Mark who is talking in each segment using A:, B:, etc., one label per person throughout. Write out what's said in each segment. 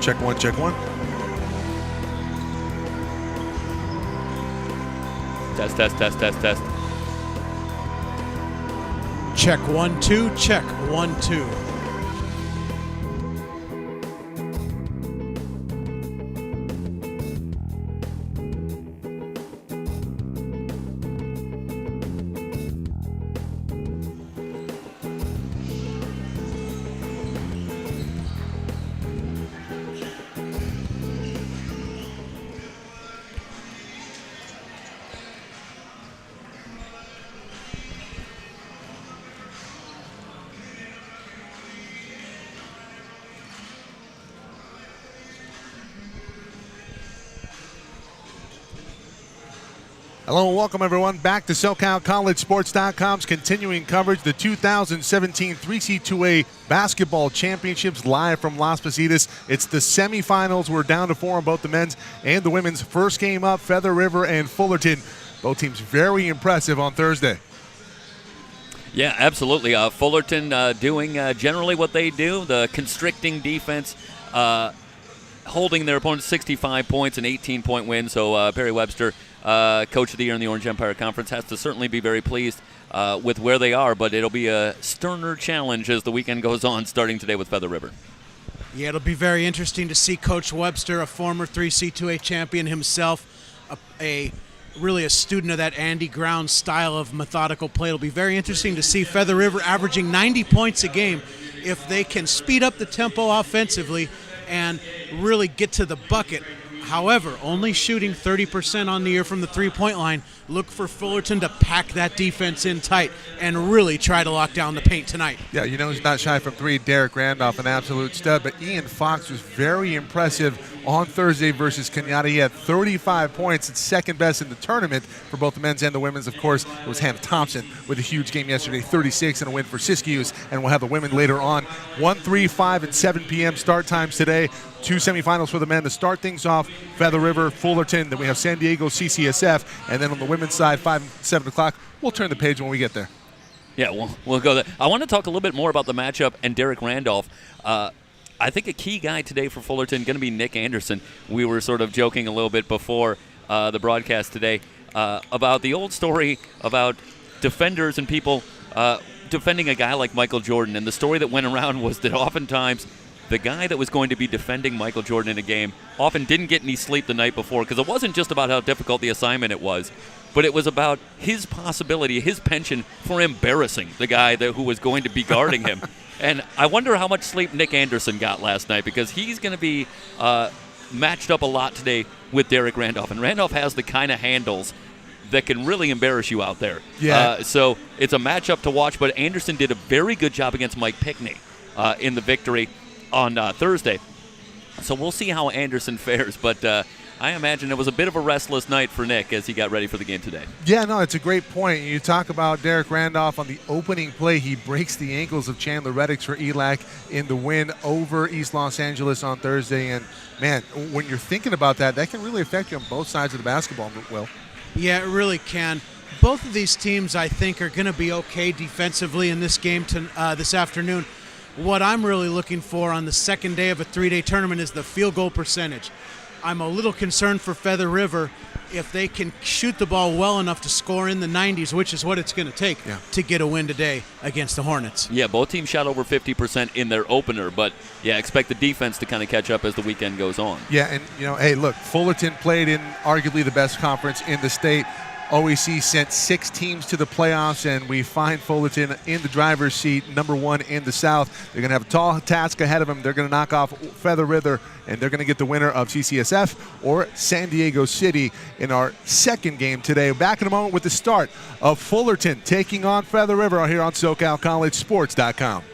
A: Check one, check one.
B: Test.
C: Check 1, 2, check 1, 2.
A: Hello and welcome everyone back to SoCalCollegeSports.com's continuing coverage, the 2017 3C2A Basketball Championships live from Las Positas. It's the semifinals. We're down to 4 on both the men's and the women's. First game up, Feather River and Fullerton. Both teams very impressive on Thursday.
B: Yeah, absolutely. Fullerton doing generally what they do, the constricting defense, holding their opponents 65 points, an 18-point win. So Perry Webster, Coach of the Year in the Orange Empire Conference, has to certainly be very pleased with where they are, but it'll be a sterner challenge as the weekend goes on, starting today with Feather River.
C: Yeah, it'll be very interesting to see Coach Webster, a former 3C2A champion himself, really a student of that Andy Ground style of methodical play. It'll be very interesting to see Feather River averaging 90 points a game. If they can speed up the tempo offensively and really get to the bucket. However, only shooting 30% on the year from the three-point line. Look for Fullerton to pack that defense in tight and really try to lock down the paint tonight.
A: Yeah, you know he's not shy from 3. Derek Randolph, an absolute stud. But Ian Fox was very impressive on Thursday versus Kenyatta. He had 35 points. It's second best in the tournament for both the men's and the women's. Of course, it was Hannah Thompson with a huge game yesterday, 36 and a win for Siskiyous. And we'll have the women later on. 1, 3, 5, and 7 p.m. start times today. 2 semifinals for the men to start things off. Feather River, Fullerton. Then we have San Diego CCSF. And then on the women's side, 5 and 7 o'clock. We'll turn the page when we get there.
B: Yeah, we'll go there. I want to talk a little bit more about the matchup and Derek Randolph. I think a key guy today for Fullerton going to be Nick Anderson. We were sort of joking a little bit before the broadcast today about the old story about defenders and people defending a guy like Michael Jordan. And the story that went around was that oftentimes the guy that was going to be defending Michael Jordan in a game often didn't get any sleep the night before, because it wasn't just about how difficult the assignment it was, but it was about his possibility, his penchant for embarrassing the guy who was going to be guarding him. And I wonder how much sleep Nick Anderson got last night, because he's going to be matched up a lot today with Derek Randolph. And Randolph has the kind of handles that can really embarrass you out there.
A: Yeah.
B: So it's a matchup to watch, but Anderson did a very good job against Mike Pickney in the victory on Thursday. So we'll see how Anderson fares, but I imagine it was a bit of a restless night for Nick as he got ready for the game today.
A: Yeah, no, it's a great point. You talk about Derek Randolph on the opening play. He breaks the ankles of Chandler Reddix for ELAC in the win over East Los Angeles on Thursday. And, man, when you're thinking about that, that can really affect you on both sides of the basketball, Will.
C: Yeah, it really can. Both of these teams, I think, are going to be okay defensively in this game this afternoon. What I'm really looking for on the second day of a 3-day tournament is the field goal percentage. I'm a little concerned for Feather River if they can shoot the ball well enough to score in the 90s, which is what it's going to take to get a win today against the Hornets.
B: Yeah, both teams shot over 50% in their opener, but, yeah, expect the defense to kind of catch up as the weekend goes on.
A: Yeah, and, hey, look, Fullerton played in arguably the best conference in the state. OEC sent 6 teams to the playoffs, and we find Fullerton in the driver's seat, number 1 in the South. They're going to have a tall task ahead of them. They're going to knock off Feather River, and they're going to get the winner of CCSF or San Diego City in our second game today. Back in a moment with the start of Fullerton taking on Feather River here on SoCalCollegeSports.com.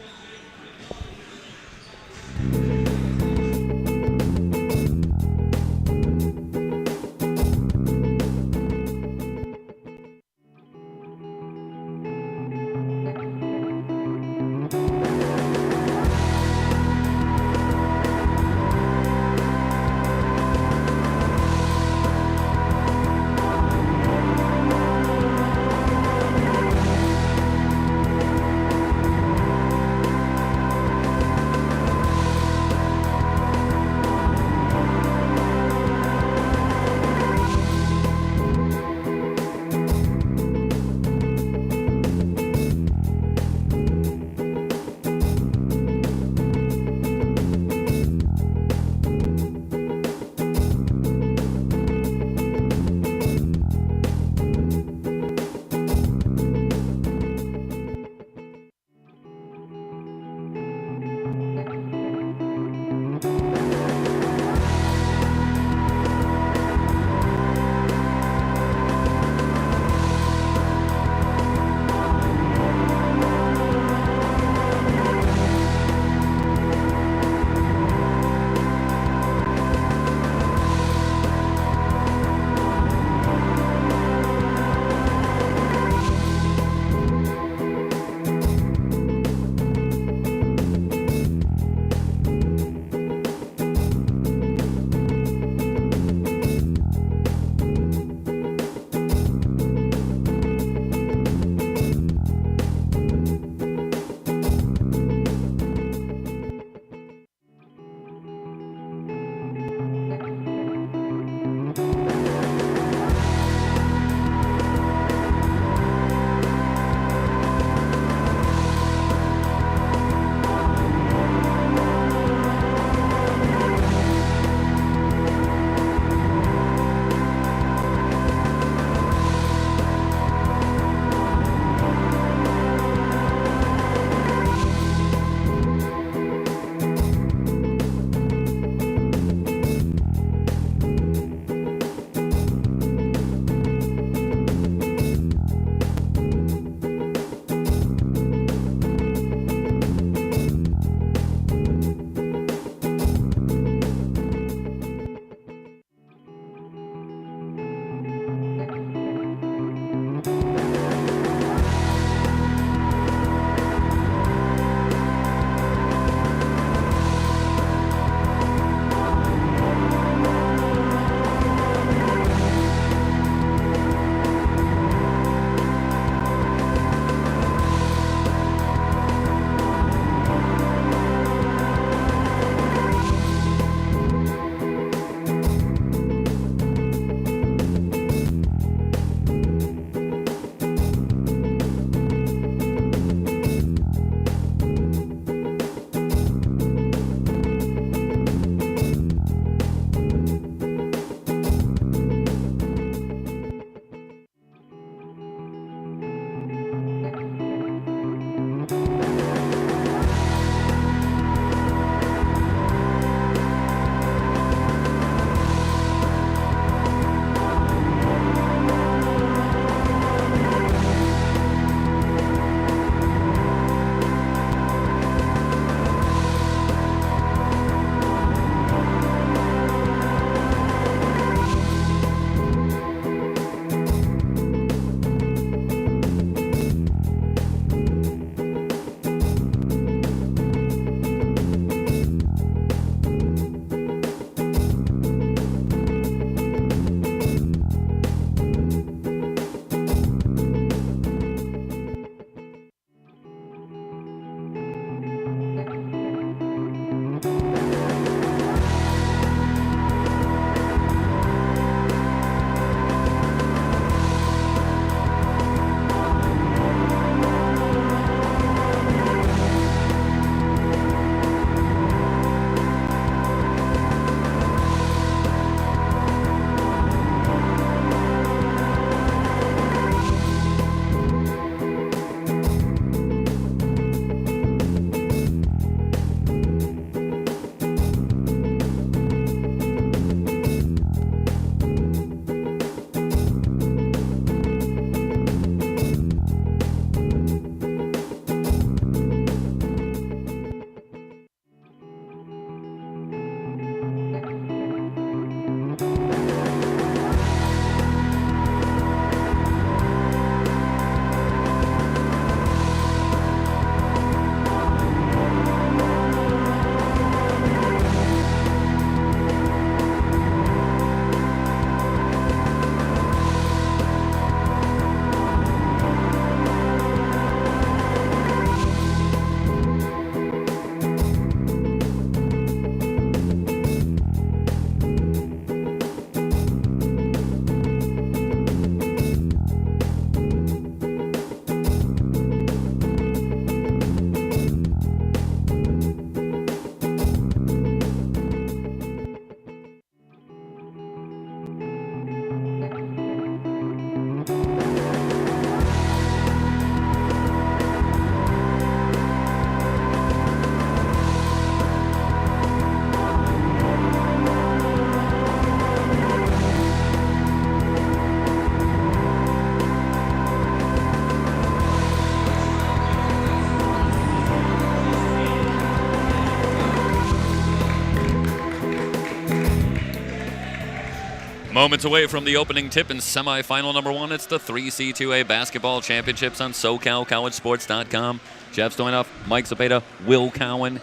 B: Moments away from the opening tip in semifinal number 1. It's the 3C2A basketball championships on SoCalCollegeSports.com. Jeff Stoynoff, Mike Zapata, Will Cowan,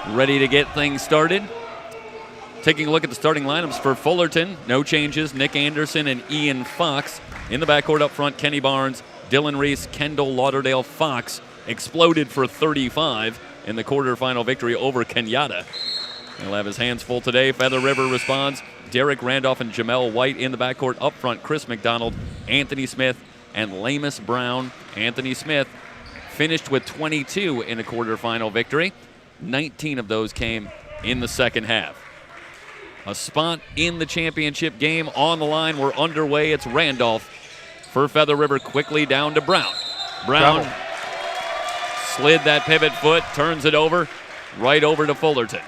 B: ready to get things started. Taking a look at the starting lineups for Fullerton, no changes. Nick Anderson and Ian Fox. In the backcourt up front, Kenny Barnes, Dylan Reese, Kendall Lauderdale. Fox exploded for 35 in the quarterfinal victory over Kenyatta. He'll have his hands full today. Feather River responds. Derek Randolph and Jamel White in the backcourt up front. Chris McDonald, Anthony Smith, and Lamus Brown. Anthony Smith finished with 22 in a quarterfinal victory. 19 of those came in the second half. A spot in the championship game on the line. We're underway. It's Randolph for Feather River, quickly down to Brown. Brown slid that pivot foot, turns it over, right over to Fullerton.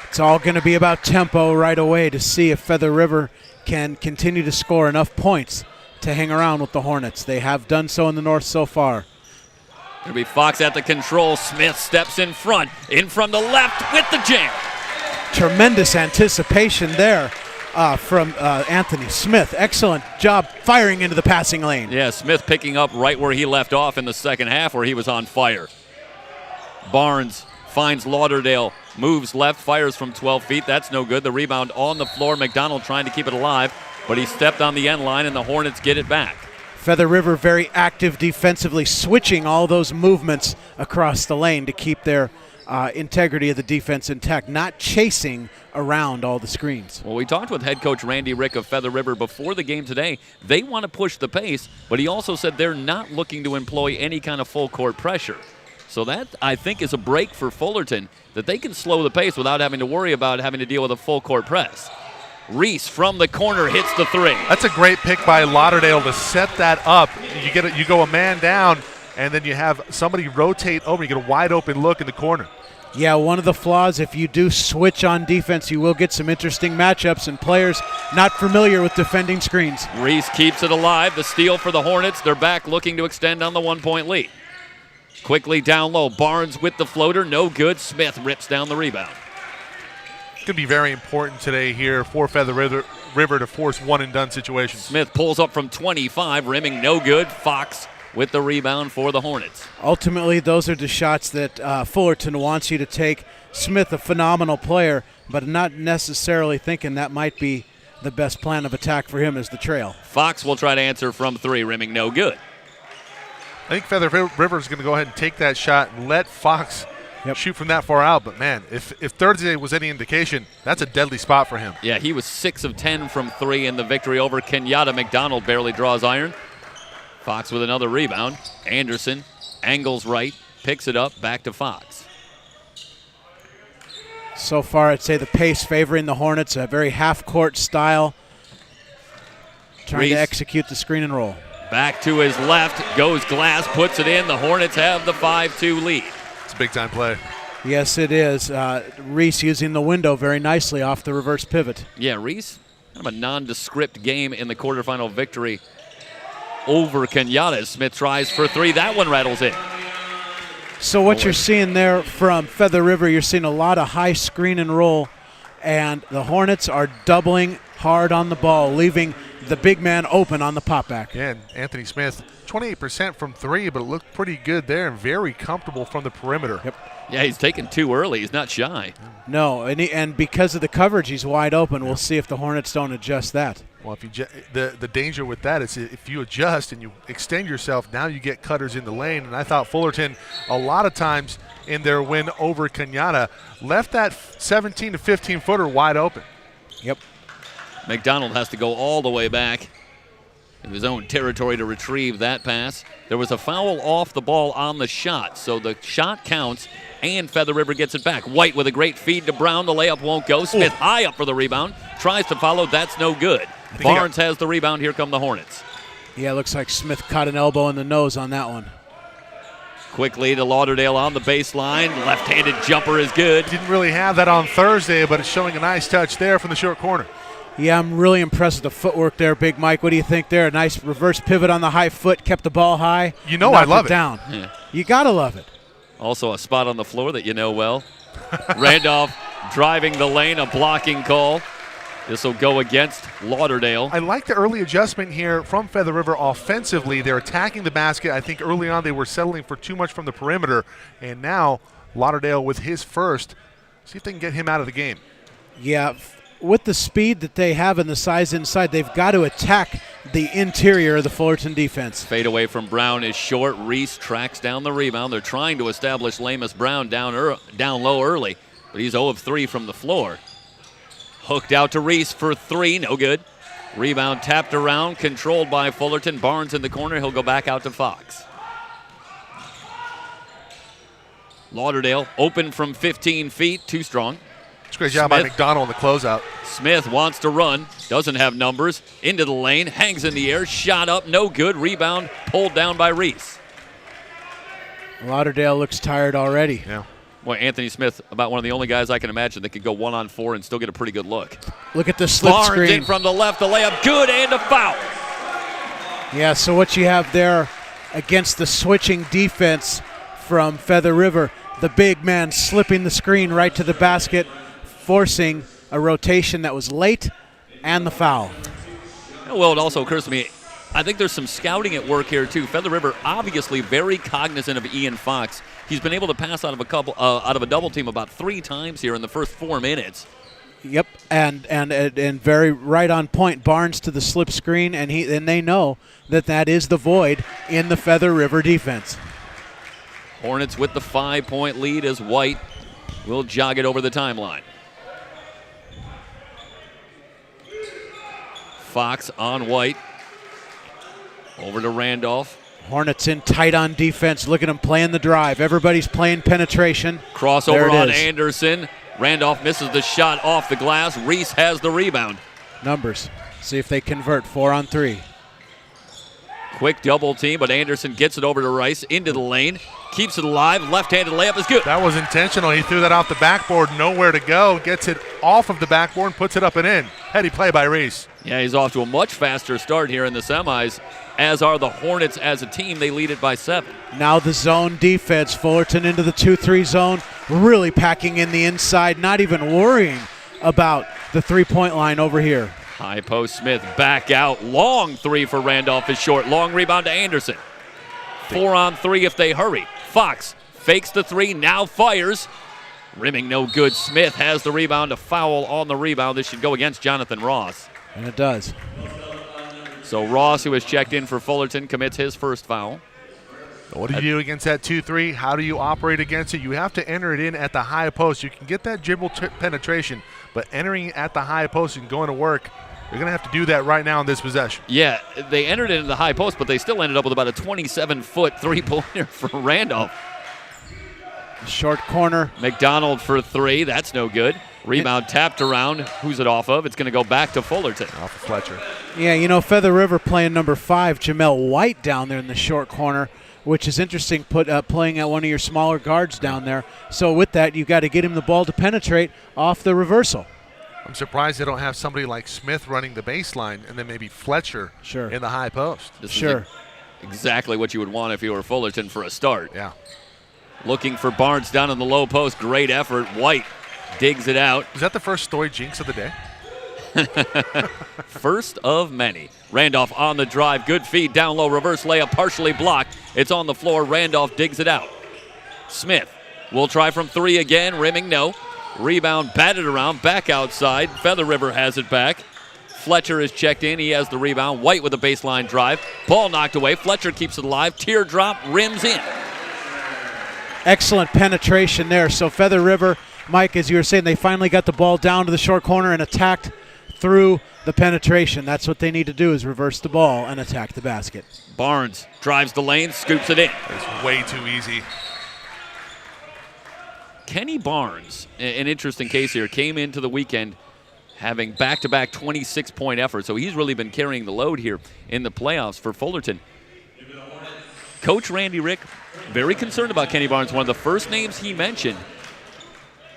C: It's all going to be about tempo right away to see if Feather River can continue to score enough points to hang around with the Hornets. They have done so in the North so far.
B: It'll be Fox at the control. Smith steps in front, in from the left with the jam.
C: Tremendous anticipation there from Anthony Smith. Excellent job firing into the passing lane.
B: Yeah, Smith picking up right where he left off in the second half where he was on fire. Barnes finds Lauderdale, moves left, fires from 12 feet. That's no good. The rebound on the floor. McDonald trying to keep it alive, but he stepped on the end line and the Hornets get it back.
C: Feather River very active defensively, switching all those movements across the lane to keep their integrity of the defense intact, not chasing around all the screens.
B: Well, we talked with head coach Randy Rick of Feather River before the game today. They want to push the pace, but he also said they're not looking to employ any kind of full court pressure. So that, I think, is a break for Fullerton, that they can slow the pace without having to worry about having to deal with a full court press. Reese from the corner hits the three.
A: That's a great pick by Lauderdale to set that up. You go a man down, and then you have somebody rotate over. You get a wide open look in the corner.
C: Yeah, one of the flaws, if you do switch on defense, you will get some interesting matchups and players not familiar with defending screens.
B: Reese keeps it alive. The steal for the Hornets. They're back looking to extend on the 1-point lead. Quickly down low. Barnes with the floater. No good. Smith rips down the rebound.
A: It's going to be very important today here for Feather River to force one-and-done situations.
B: Smith pulls up from 25, rimming no good. Fox with the rebound for the Hornets.
C: Ultimately, those are the shots that Fullerton wants you to take. Smith, a phenomenal player, but not necessarily thinking that might be the best plan of attack for him as the trail.
B: Fox will try to answer from 3, rimming no good.
A: I think Feather River is going to go ahead and take that shot and let Fox shoot from that far out. But, man, if Thursday was any indication, that's a deadly spot for him.
B: Yeah, he was 6 of 10 from 3 in the victory over Kenyatta. McDonald barely draws iron. Fox with another rebound. Anderson angles right, picks it up, back to Fox.
C: So far, I'd say the pace favoring the Hornets, a very half-court style, trying to execute the screen and roll.
B: Back to his left, goes Glass, puts it in. The Hornets have the 5-2 lead.
A: It's a big-time play.
C: Yes, it is. Reese using the window very nicely off the reverse pivot.
B: Yeah, Reese, kind of a nondescript game in the quarterfinal victory over Kenyatta. Smith tries for 3. That one rattles in.
C: So what you're seeing there from Feather River, you're seeing a lot of high screen and roll, and the Hornets are doubling hard on the ball, leaving the big man open on the pop back.
A: Yeah, and Anthony Smith, 28% from 3, but it looked pretty good there and very comfortable from the perimeter.
C: Yep.
B: Yeah, he's taken 2 early. He's not shy.
C: No, and because of the coverage, he's wide open. We'll see if the Hornets don't adjust that.
A: Well, if you the danger with that is if you adjust and you extend yourself, now you get cutters in the lane. And I thought Fullerton, a lot of times in their win over Kenyatta, left that 17 to 15 footer wide open.
C: Yep.
B: McDonald has to go all the way back in his own territory to retrieve that pass. There was a foul off the ball on the shot, so the shot counts, and Feather River gets it back. White with a great feed to Brown. The layup won't go. Smith high up for the rebound. Tries to follow. That's no good. Barnes has the rebound. Here come the Hornets.
C: Yeah, looks like Smith caught an elbow in the nose on that one.
B: Quickly to Lauderdale on the baseline. Left-handed jumper is good.
A: Didn't really have that on Thursday, but it's showing a nice touch there from the short corner.
C: Yeah, I'm really impressed with the footwork there, Big Mike. What do you think there? A nice reverse pivot on the high foot, kept the ball high.
A: You know I love it.
C: Down.
B: Yeah.
C: You got to love it.
B: Also a spot on the floor that you know well. Randolph driving the lane, a blocking call. This will go against Lauderdale.
A: I like the early adjustment here from Feather River offensively. They're attacking the basket. I think early on they were settling for too much from the perimeter, and now Lauderdale with his first. See if they can get him out of the game.
C: Yeah, with the speed that they have and the size inside, they've got to attack the interior of the Fullerton defense.
B: Fade away from Brown is short. Reese tracks down the rebound. They're trying to establish Lamus Brown down low early, but he's 0 of 3 from the floor. Hooked out to Reese for 3, no good. Rebound tapped around, controlled by Fullerton. Barnes in the corner. He'll go back out to Fox. Lauderdale open from 15 feet, too strong.
A: It's a great job by McDonald on the closeout.
B: Smith wants to run, doesn't have numbers, into the lane, hangs in the air, shot up, no good. Rebound pulled down by Reese.
C: Lauderdale looks tired already.
A: Yeah.
B: Boy, Anthony Smith, about one of the only guys I can imagine that could go 1-on-4 and still get a pretty good look.
C: Look at the slip
B: Barnes
C: screen.
B: in from the left, the layup, good, and a foul.
C: Yeah, so what you have there against the switching defense from Feather River, the big man slipping the screen right to the basket, forcing a rotation that was late and the foul.
B: Well, it also occurs to me, I think there's some scouting at work here too. Feather River obviously very cognizant of Ian Fox. He's been able to pass out of a double team about 3 times here in the first 4 minutes.
C: Yep, and very right on point. Barnes to the slip screen, and they know that is the void in the Feather River defense.
B: Hornets with the 5-point lead as White will jog it over the timeline. Fox on White. Over to Randolph.
C: Hornets in tight on defense. Look at them playing the drive. Everybody's playing penetration.
B: Crossover on Anderson. Randolph misses the shot off the glass. Reese has the rebound.
C: Numbers. See if they convert. 4 on 3.
B: Quick double team, but Anderson gets it over to Rice into the lane. Keeps it alive. Left-handed layup is good.
A: That was intentional. He threw that off the backboard. Nowhere to go. Gets it off of the backboard and puts it up and in. Heady play by Reese.
B: Yeah, he's off to a much faster start here in the semis, as are the Hornets as a team. They lead it by 7.
C: Now the zone defense. Fullerton into the 2-3 zone. Really packing in the inside. Not even worrying about the 3-point line over here.
B: High post Smith back out. Long 3 for Randolph is short. Long rebound to Anderson. 4 on 3 if they hurry. Fox fakes the 3, now fires. Rimming no good. Smith has the rebound. A foul on the rebound. This should go against Jonathan Ross.
C: And it does.
B: So Ross, who has checked in for Fullerton, commits his first foul.
A: What do you do against that 2-3? How do you operate against it? You have to enter it in at the high post. You can get that dribble penetration, but entering at the high post and going to work, you're going to have to do that right now in this possession.
B: Yeah, they entered it in the high post, but they still ended up with about a 27-foot three-pointer for Randolph.
C: Short corner.
B: McDonald for 3. That's no good. Rebound tapped around. Who's it off of? It's going to go back to Fullerton.
A: Off of Fletcher.
C: Yeah, Feather River playing number 5, Jamel White down there in the short corner, which is interesting, playing at one of your smaller guards down there. So with that, you got to get him the ball to penetrate off the reversal.
A: I'm surprised they don't have somebody like Smith running the baseline and then maybe Fletcher in the high post.
B: This is exactly what you would want if you were Fullerton for a start.
A: Yeah.
B: Looking for Barnes down in the low post. Great effort. White digs it out.
A: Is that the first Stoy jinx of the day?
B: First of many. Randolph on the drive. Good feed. Down low. Reverse layup. Partially blocked. It's on the floor. Randolph digs it out. Smith will try from 3 again. Rimming, no. Rebound batted around. Back outside. Feather River has it back. Fletcher is checked in. He has the rebound. White with a baseline drive. Ball knocked away. Fletcher keeps it alive. Teardrop. Rims in.
C: Excellent penetration there. So Feather River, Mike, as you were saying, they finally got the ball down to the short corner and attacked through the penetration. That's what they need to do, is reverse the ball and attack the basket.
B: Barnes drives the lane, scoops it in.
A: It's way too easy.
B: Kenny Barnes, an interesting case here, came into the weekend having back-to-back 26-point efforts, so he's really been carrying the load here in the playoffs for Fullerton. Coach Randy Rick, very concerned about Kenny Barnes. One of the first names he mentioned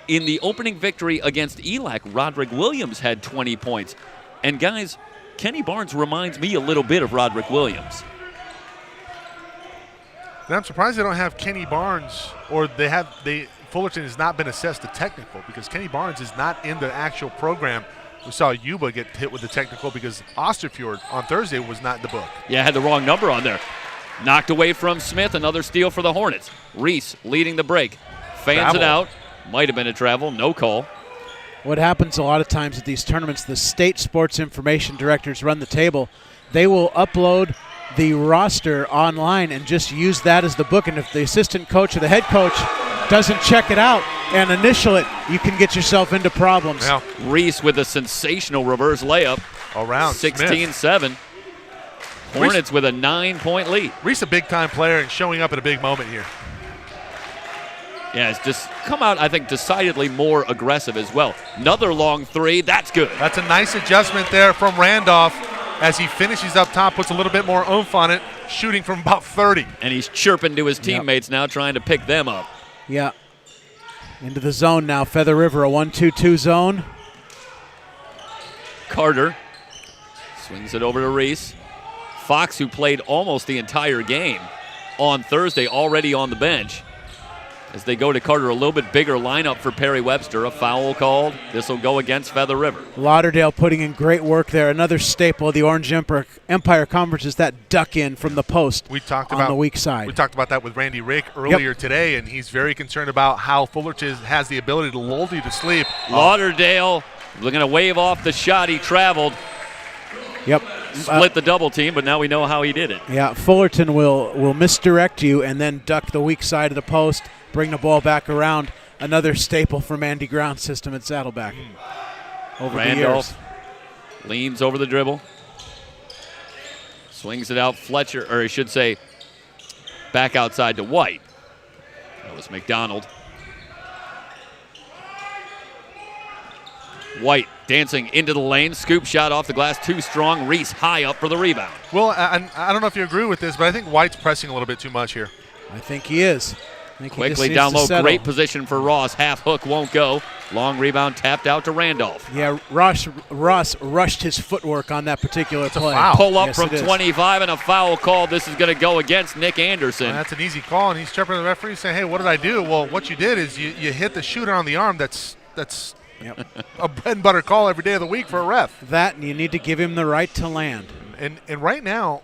B: in the opening victory against ELAC, Roderick Williams had 20 points. And guys, Kenny Barnes reminds me a little bit of Roderick Williams.
A: Now, I'm surprised they don't have Kenny Barnes, or Fullerton has not been assessed a technical, because Kenny Barnes is not in the actual program We saw Yuba get hit with the technical because Osterfjord on Thursday was not in the book.
B: Yeah, had the wrong number on there. Knocked away from Smith, another steal for the Hornets. Reese leading the break. Fans it out. Might have been a travel, no call.
C: What happens a lot of times at these tournaments, the state sports information directors run the table. They will upload the roster online and just use that as the book. And if the assistant coach or the head coach doesn't check it out and initial it, you can get yourself into problems.
A: Yeah.
B: Reese with a sensational reverse layup.
A: Around
B: 16-7. Hornets with a 9-point lead.
A: Reese a big-time player and showing up at a big moment here.
B: Yeah, it's just come out, I think, decidedly more aggressive as well. Another long three. That's good.
A: That's a nice adjustment there from Randolph as he finishes up top, puts a little bit more oomph on it, shooting from about 30.
B: And he's chirping to his teammates now, trying to pick them up.
C: Yeah. Into the zone now. Feather River, a 1-2-2 zone.
B: Carter swings it over to Reese. Fox, who played almost the entire game on Thursday, already on the bench. As they go to Carter, a little bit bigger lineup for Perry Webster. A foul called. This will go against Feather River.
C: Lauderdale putting in great work there. Another staple of the Orange Empire Conference is that duck in from the post on the weak side.
A: We talked about that with Randy Rick earlier today, and he's very concerned about how Fullerton has the ability to lull you to sleep.
B: Lauderdale looking to wave off the shot. He traveled.
C: Yep.
B: Split the double team, but now we know how he did it.
C: Yeah, Fullerton will misdirect you and then duck the weak side of the post, bring the ball back around. Another staple from Andy Ground's system at Saddleback. Over
B: Randolph
C: the years.
B: leans over the dribble. Swings it out. Fletcher, or I should say, back outside to White. That was McDonald. White dancing into the lane. Scoop shot off the glass. Too strong. Reese high up for the rebound.
A: Well, I don't know if you agree with this, but I think White's pressing a little bit too much here.
C: I think he is.
B: Quickly down low. Great position for Ross. Half hook won't go. Long rebound tapped out to Randolph.
C: Yeah, Ross rushed his footwork on that particular play.
A: Foul.
B: Pull up from 25 and a foul call. This is going to go against Nick Anderson.
A: That's an easy call, and he's chirping the referee saying, hey, what did I do? Well, what you did is you hit the shooter on the arm. That's a bread and butter call every day of the week for a ref.
C: That, and you need to give him the right to land.
A: And right now,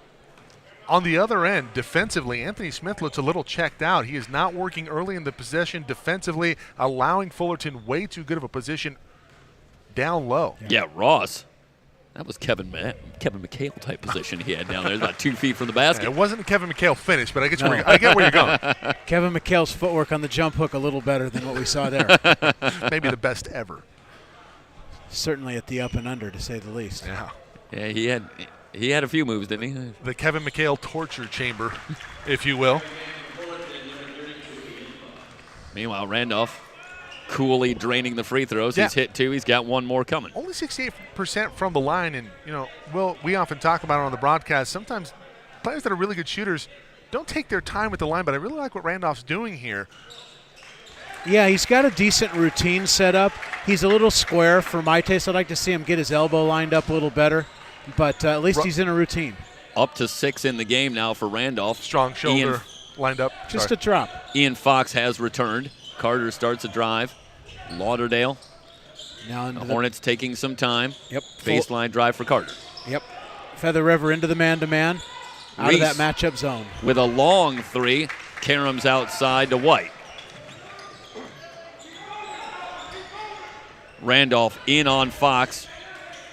A: on the other end, defensively, Anthony Smith looks a little checked out. He is not working early in the possession defensively, allowing Fullerton way too good of a position down low.
B: Yeah, Ross. That was Kevin McHale type position he had down there. About 2 feet from the basket.
A: It wasn't a Kevin McHale finish, but I get where you're going.
C: Kevin McHale's footwork on the jump hook a little better than what we saw there.
A: Maybe the best ever.
C: Certainly at the up and under, to say the least.
B: Yeah, he had a few moves, didn't he?
A: The Kevin McHale torture chamber, if you will.
B: Meanwhile, Randolph coolly draining the free throws.
A: Yeah.
B: He's hit 2. He's got 1 more coming.
A: Only 68% from the line, and we often talk about it on the broadcast. Sometimes players that are really good shooters don't take their time with the line, but I really like what Randolph's doing here.
C: Yeah, he's got a decent routine set up. He's a little square for my taste. I'd like to see him get his elbow lined up a little better, but at least he's in a routine.
B: Up to 6 in the game now for Randolph.
A: Strong shoulder lined up.
C: Just a drop.
B: Ian Fox has returned. Carter starts a drive. Lauderdale.
C: Now
B: the Hornets taking some time.
C: Yep.
B: Baseline drive for Carter.
C: Yep. Feather River into the man-to-man. Out of that matchup zone.
B: With a long 3. Karam's outside to White. Randolph in on Fox.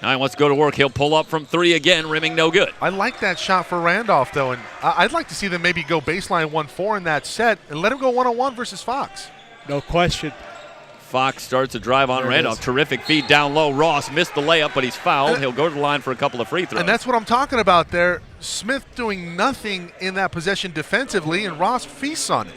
B: Now he wants to go to work. He'll pull up from 3 again, rimming no good.
A: I like that shot for Randolph, though, and I'd like to see them maybe go baseline 1-4 in that set and let him go one-on-one versus Fox.
C: No question.
B: Fox starts a drive on Randolph. Terrific feed down low. Ross missed the layup, but he's fouled. He'll go to the line for a couple of free throws.
A: And that's what I'm talking about there. Smith doing nothing in that possession defensively, and Ross feasts on it.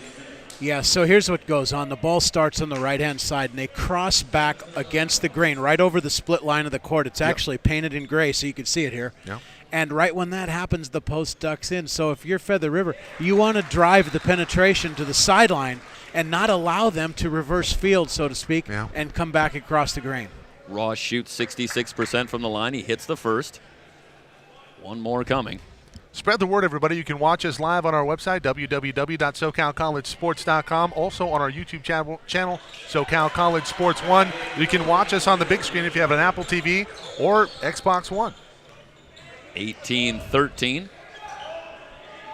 C: Yeah, so here's what goes on. The ball starts on the right-hand side, and they cross back against the grain right over the split line of the court. It's actually painted in gray, so you can see it here.
A: Yep.
C: And right when that happens, the post ducks in. So if you're Feather River, you want to drive the penetration to the sideline and not allow them to reverse field, so to speak, and come back across the grain.
B: Ross shoots 66% from the line. He hits the first. 1 more coming.
A: Spread the word, everybody. You can watch us live on our website, www.socalcollegesports.com. Also on our YouTube channel, SoCal College Sports 1. You can watch us on the big screen if you have an Apple TV or Xbox One.
B: 18-13.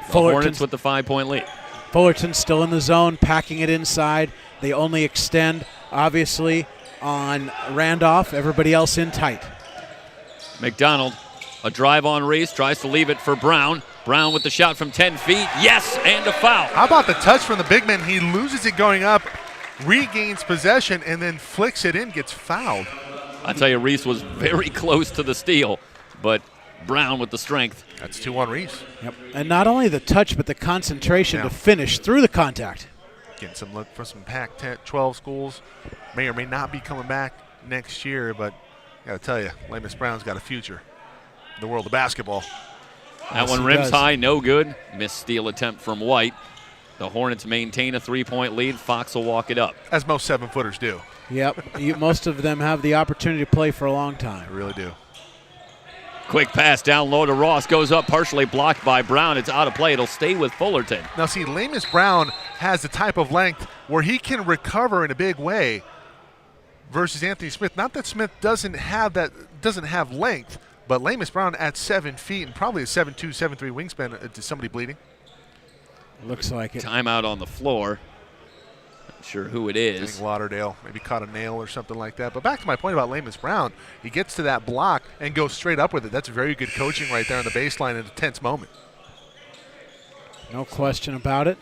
B: The Hornets with the 5-point lead.
C: Fullerton still in the zone, packing it inside. They only extend, obviously, on Randolph. Everybody else in tight.
B: McDonald, a drive on Reese, tries to leave it for Brown. Brown with the shot from 10 feet. Yes, and a foul.
A: How about the touch from the big man? He loses it going up, regains possession, and then flicks it in, gets fouled.
B: I tell you, Reese was very close to the steal, but Brown with the strength.
A: That's 2-1 Reese.
C: Yep. And not only the touch, but the concentration to finish through the contact.
A: Getting some look for some Pac-12 schools. May or may not be coming back next year, but I got to tell you, Lamus Brown's got a future in the world of basketball.
B: That one rims high, no good. Missed steal attempt from White. The Hornets maintain a 3-point lead. Fox will walk it up.
A: As most 7-footers do.
C: Yep. Most of them have the opportunity to play for a long time.
A: They really do.
B: Quick pass down low to Ross. Goes up, partially blocked by Brown. It's out of play. It'll stay with Fullerton.
A: Now, see, Lamus Brown has the type of length where he can recover in a big way versus Anthony Smith. Not that Smith doesn't have length, but Lamus Brown at 7 feet and probably a 7'2", 7'3" wingspan. Is somebody bleeding?
C: Looks like it.
B: Timeout on the floor. Not sure who it is.
A: I think Lauderdale maybe caught a nail or something like that. But back to my point about Lamus Brown, he gets to that block and goes straight up with it. That's very good coaching right there on the baseline in a tense moment.
C: No question about it.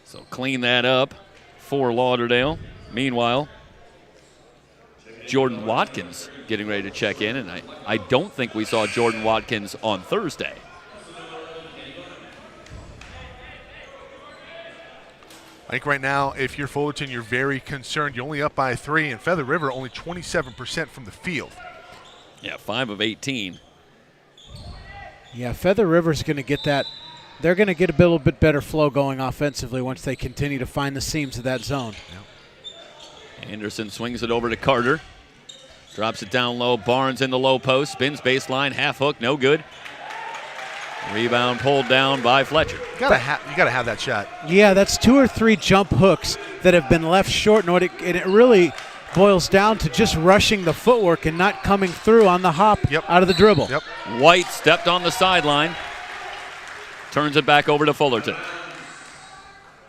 B: So clean that up for Lauderdale. Meanwhile, Jordan Watkins getting ready to check in, and I don't think we saw Jordan Watkins on Thursday.
A: I think right now, if you're Fullerton, you're very concerned. You're only up by 3, and Feather River only 27% from the field.
B: Yeah, 5 of 18.
C: Yeah, Feather River's going to get that. They're going to get a little bit better flow going offensively once they continue to find the seams of that zone.
B: Yep. Anderson swings it over to Carter. Drops it down low. Barnes in the low post. Spins baseline. Half hook. No good. Rebound pulled down by Fletcher.
A: You gotta have that shot.
C: Yeah, that's 2 or 3 jump hooks that have been left short, and it really boils down to just rushing the footwork and not coming through on the hop out of the dribble.
A: Yep.
B: White stepped on the sideline. Turns it back over to Fullerton.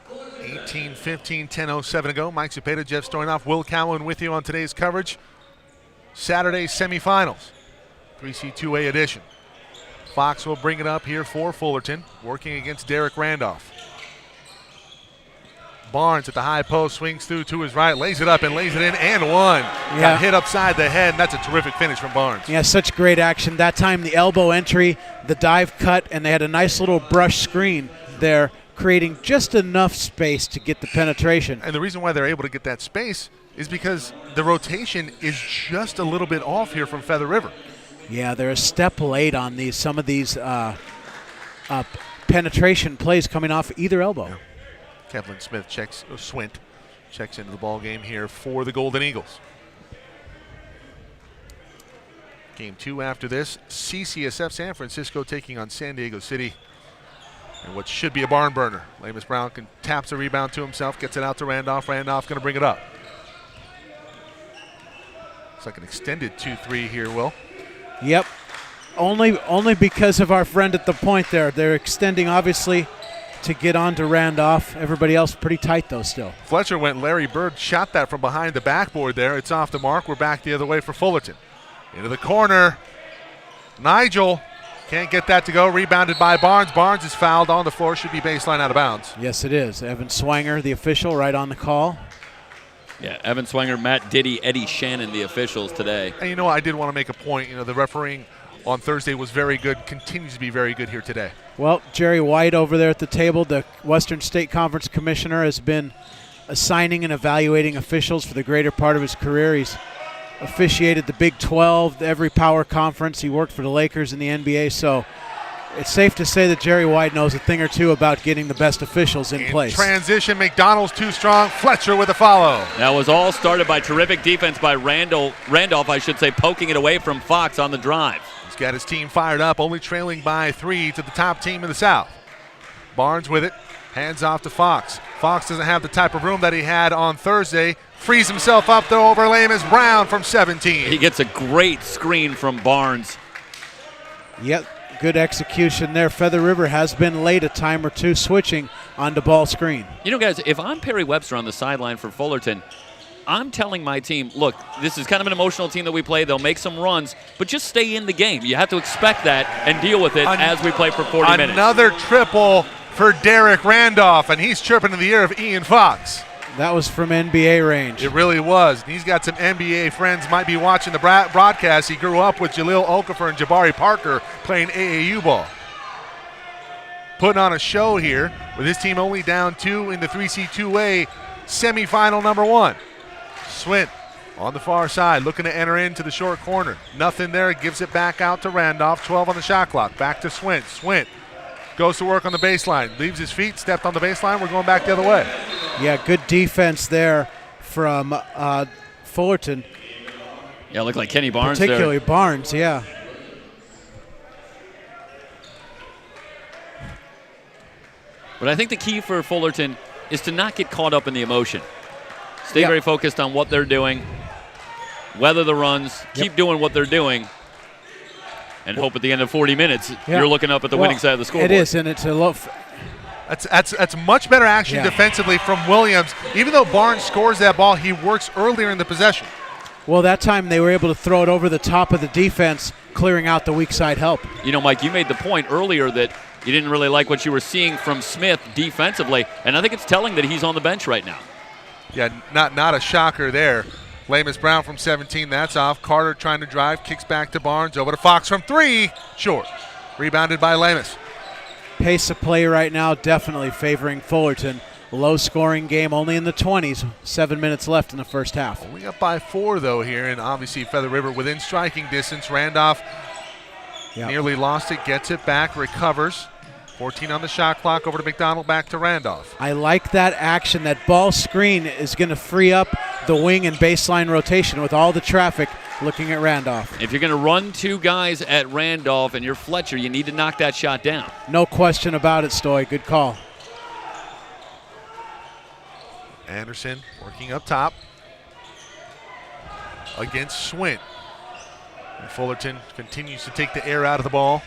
A: 18-15, 10:07 to go. Mike Cepeda, Jeff Stoynoff, Will Cowan with you on today's coverage. Saturday semifinals, 3C2A edition. Fox will bring it up here for Fullerton, working against Derek Randolph. Barnes at the high post, swings through to his right, lays it up and lays it in, and one.
C: Yeah.
A: Got hit upside the head, and that's a terrific finish from Barnes.
C: Yeah, such great action. That time the elbow entry, the dive cut, and they had a nice little brush screen there, creating just enough space to get the penetration.
A: And the reason why they're able to get that space is because the rotation is just a little bit off here from Feather River.
C: Yeah, they're a step late on some of these penetration plays coming off either elbow.
A: Yeah. Kevlin Smith Swint checks into the ball game here for the Golden Eagles. Game 2 after this, CCSF San Francisco taking on San Diego City. And what should be a barn burner. Lamus Brown taps a rebound to himself, gets it out to Randolph. Randolph going to bring it up. It's like an extended 2-3 here, Will.
C: Yep. Only because of our friend at the point there. They're extending, obviously, to get on to Randolph. Everybody else pretty tight, though, still.
A: Fletcher went Larry Bird, shot that from behind the backboard there. It's off the mark. We're back the other way for Fullerton. Into the corner. Nigel can't get that to go. Rebounded by Barnes. Barnes is fouled on the floor. Should be baseline out of bounds.
C: Yes, it is. Evan Swanger, the official, right on the call.
B: Yeah, Evan Swanger, Matt Diddy, Eddie Shannon, the officials today.
A: And you know what? I did want to make a point. You know, the refereeing on Thursday was very good, continues to be very good here today.
C: Well, Jerry White over there at the table, the Western State Conference Commissioner, has been assigning and evaluating officials for the greater part of his career. He's officiated the Big 12, every power conference. He worked for the Lakers in the NBA, so it's safe to say that Jerry White knows a thing or two about getting the best officials in place.
A: Transition, McDonald's too strong. Fletcher with a follow.
B: That was all started by terrific defense by Randolph, poking it away from Fox on the drive.
A: He's got his team fired up, only trailing by 3 to the top team in the South. Barnes with it, hands off to Fox. Fox doesn't have the type of room that he had on Thursday. Frees himself up though over Lamus Brown from 17.
B: He gets a great screen from Barnes.
C: Yep, good execution there. Feather River has been late a time or two switching onto ball screen.
B: You know, guys, if I'm Perry Webster on the sideline for Fullerton, I'm telling my team, look, this is kind of an emotional team that we play. They'll make some runs, but just stay in the game. You have to expect that and deal with it as we play for 40 minutes.
A: Another triple for Derek Randolph, and he's chirping in the ear of Ian Fox.
C: That was from NBA range.
A: It really was. He's got some NBA friends, might be watching the broadcast. He grew up with Jaleel Okafor and Jabari Parker playing AAU ball. Putting on a show here with his team only down 2 in the 3C2A semifinal number 1. Swint on the far side, looking to enter into the short corner. Nothing there, gives it back out to Randolph. 12 on the shot clock. Back to Swint. Swint goes to work on the baseline. Leaves his feet, stepped on the baseline. We're going back the other way.
C: Yeah, good defense there from Fullerton.
B: Yeah, looked like Kenny Barnes
C: Particularly
B: there.
C: Barnes, yeah.
B: But I think the key for Fullerton is to not get caught up in the emotion. Stay very focused on what they're doing, weather the runs, keep doing what they're doing, and hope at the end of 40 minutes you're looking up at the winning side of the scoreboard.
C: It is, and it's a low.
A: That's much better action defensively from Williams. Even though Barnes scores that ball, he works earlier in the possession.
C: Well, that time they were able to throw it over the top of the defense, clearing out the weak side help.
B: You know, Mike, you made the point earlier that you didn't really like what you were seeing from Smith defensively, and I think it's telling that he's on the bench right now.
A: Yeah, not a shocker there. Lamus Brown from 17, that's off. Carter trying to drive, kicks back to Barnes, over to Fox from 3, short. Rebounded by Lamus.
C: Pace of play right now definitely favoring Fullerton. Low-scoring game, only in the 20s. 7 minutes left in the first half.
A: Only up by 4, though, here, and obviously Feather River within striking distance. Randolph nearly lost it, gets it back, recovers. 14 on the shot clock, over to McDonald, back to Randolph.
C: I like that action. That ball screen is going to free up the wing and baseline rotation with all the traffic looking at Randolph.
B: If you're going to run 2 guys at Randolph and you're Fletcher, you need to knock that shot down.
C: No question about it, Stoy. Good call.
A: Anderson working up top against Swint. And Fullerton continues to take the air out of the ball.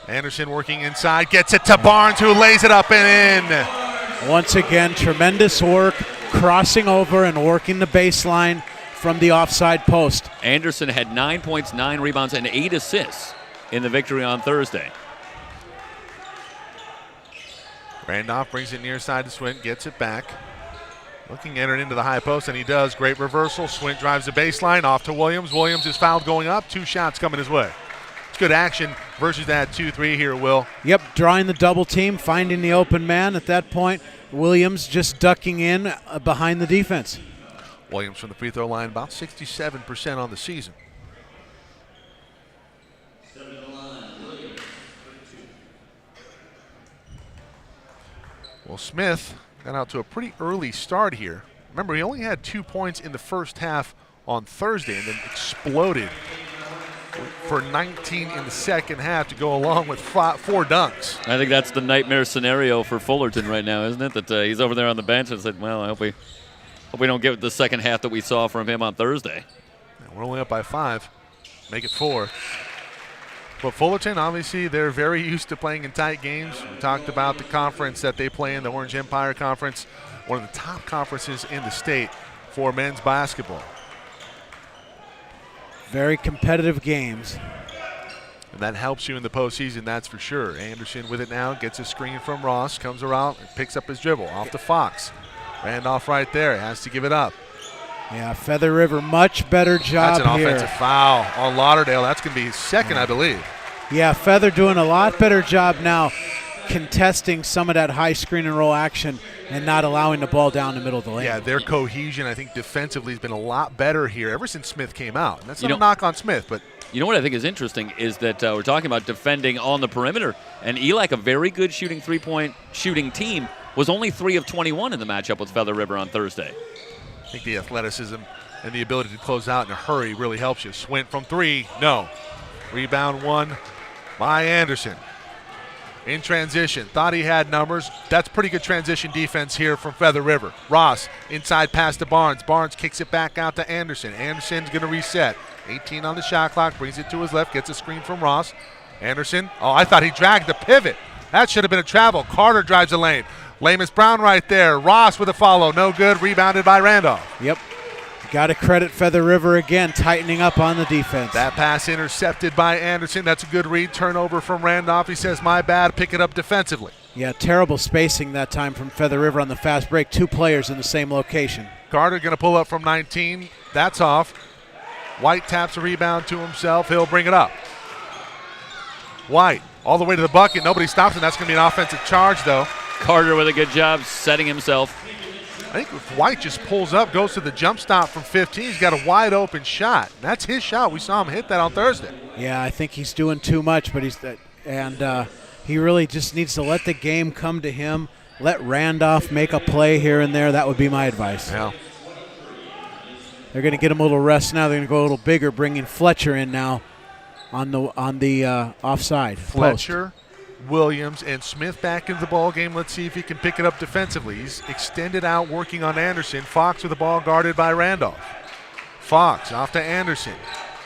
A: Anderson working inside, gets it to Barnes, who lays it up and in.
C: Once again, tremendous work, crossing over and working the baseline from the offside post.
B: Anderson had 9 points, 9 rebounds, and 8 assists in the victory on Thursday.
A: Randolph brings it near side to Swint, gets it back. Looking to enter into the high post, and he does. Great reversal. Swint drives the baseline, off to Williams. Williams is fouled going up. 2 shots coming his way. Good action versus that 2-3 here, Will.
C: Yep, drawing the double team, finding the open man at that point. Williams just ducking in behind the defense.
A: Williams from the free throw line, about 67% on the season. Well, Smith got out to a pretty early start here. Remember, he only had 2 points in the first half on Thursday and then exploded for 19 in the second half to go along with 4 dunks.
B: I think that's the nightmare scenario for Fullerton right now, isn't it? That he's over there on the bench and said, well, I hope we don't get the second half that we saw from him on Thursday.
A: We're only up by 5. Make it 4. But Fullerton, obviously, they're very used to playing in tight games. We talked about the conference that they play in, the Orange Empire Conference, one of the top conferences in the state for men's basketball.
C: Very competitive games.
A: And that helps you in the postseason, that's for sure. Anderson with it now, gets a screen from Ross, comes around, and picks up his dribble. Off to Fox. Randolph right there, has to give it up.
C: Yeah, Feather River, much better job
A: here. That's an
C: here.
A: offensive foul on Lauderdale. That's going to be his second, I believe.
C: Yeah, Feather doing a lot better job now contesting some of that high screen and roll action and not allowing the ball down the middle of the lane.
A: Yeah, their cohesion, I think, defensively has been a lot better here ever since Smith came out. And that's not a knock on Smith, but
B: you know what I think is interesting is that we're talking about defending on the perimeter, and ELAC, a very good shooting three-point shooting team, was only 3 of 21 in the matchup with Feather River on Thursday.
A: I think the athleticism and the ability to close out in a hurry really helps you. Swint from 3, no. Rebound won by Anderson. In transition, thought he had numbers. That's pretty good transition defense here from Feather River. Ross, inside pass to Barnes. Barnes kicks it back out to Anderson. Anderson's going to reset. 18 on the shot clock, brings it to his left, gets a screen from Ross. Anderson, I thought he dragged the pivot. That should have been a travel. Carter drives the lane. Lamus Brown right there. Ross with a follow, no good, rebounded by Randolph.
C: Yep. Got to credit Feather River again, tightening up on the defense.
A: That pass intercepted by Anderson. That's a good read. Turnover from Randolph. He says, my bad, pick it up defensively.
C: Yeah, terrible spacing that time from Feather River on the fast break. 2 players in the same location.
A: Carter going to pull up from 19. That's off. White taps a rebound to himself. He'll bring it up. White all the way to the bucket. Nobody stops him. That's going to be an offensive charge, though.
B: Carter with a good job setting himself.
A: I think if White just pulls up, goes to the jump stop from 15, he's got a wide open shot. That's his shot. We saw him hit that on Thursday.
C: Yeah, I think he's doing too much, but he really just needs to let the game come to him. Let Randolph make a play here and there. That would be my advice.
A: Yeah.
C: They're going to get him a little rest now. They're going to go a little bigger, bringing Fletcher in now on the offside.
A: Fletcher, Williams, and Smith back into the ball game. Let's see if he can pick it up defensively. He's extended out, working on Anderson. Fox with the ball guarded by Randolph. Fox off to Anderson.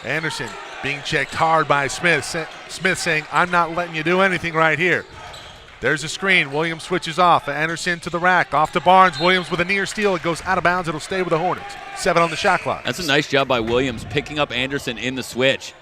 A: Anderson being checked hard by Smith. Smith saying, I'm not letting you do anything right here. There's a screen. Williams switches off. Anderson to the rack. Off to Barnes. Williams with a near steal. It goes out of bounds. It'll stay with the Hornets. 7 on the shot clock.
B: That's a nice job by Williams picking up Anderson in the switch.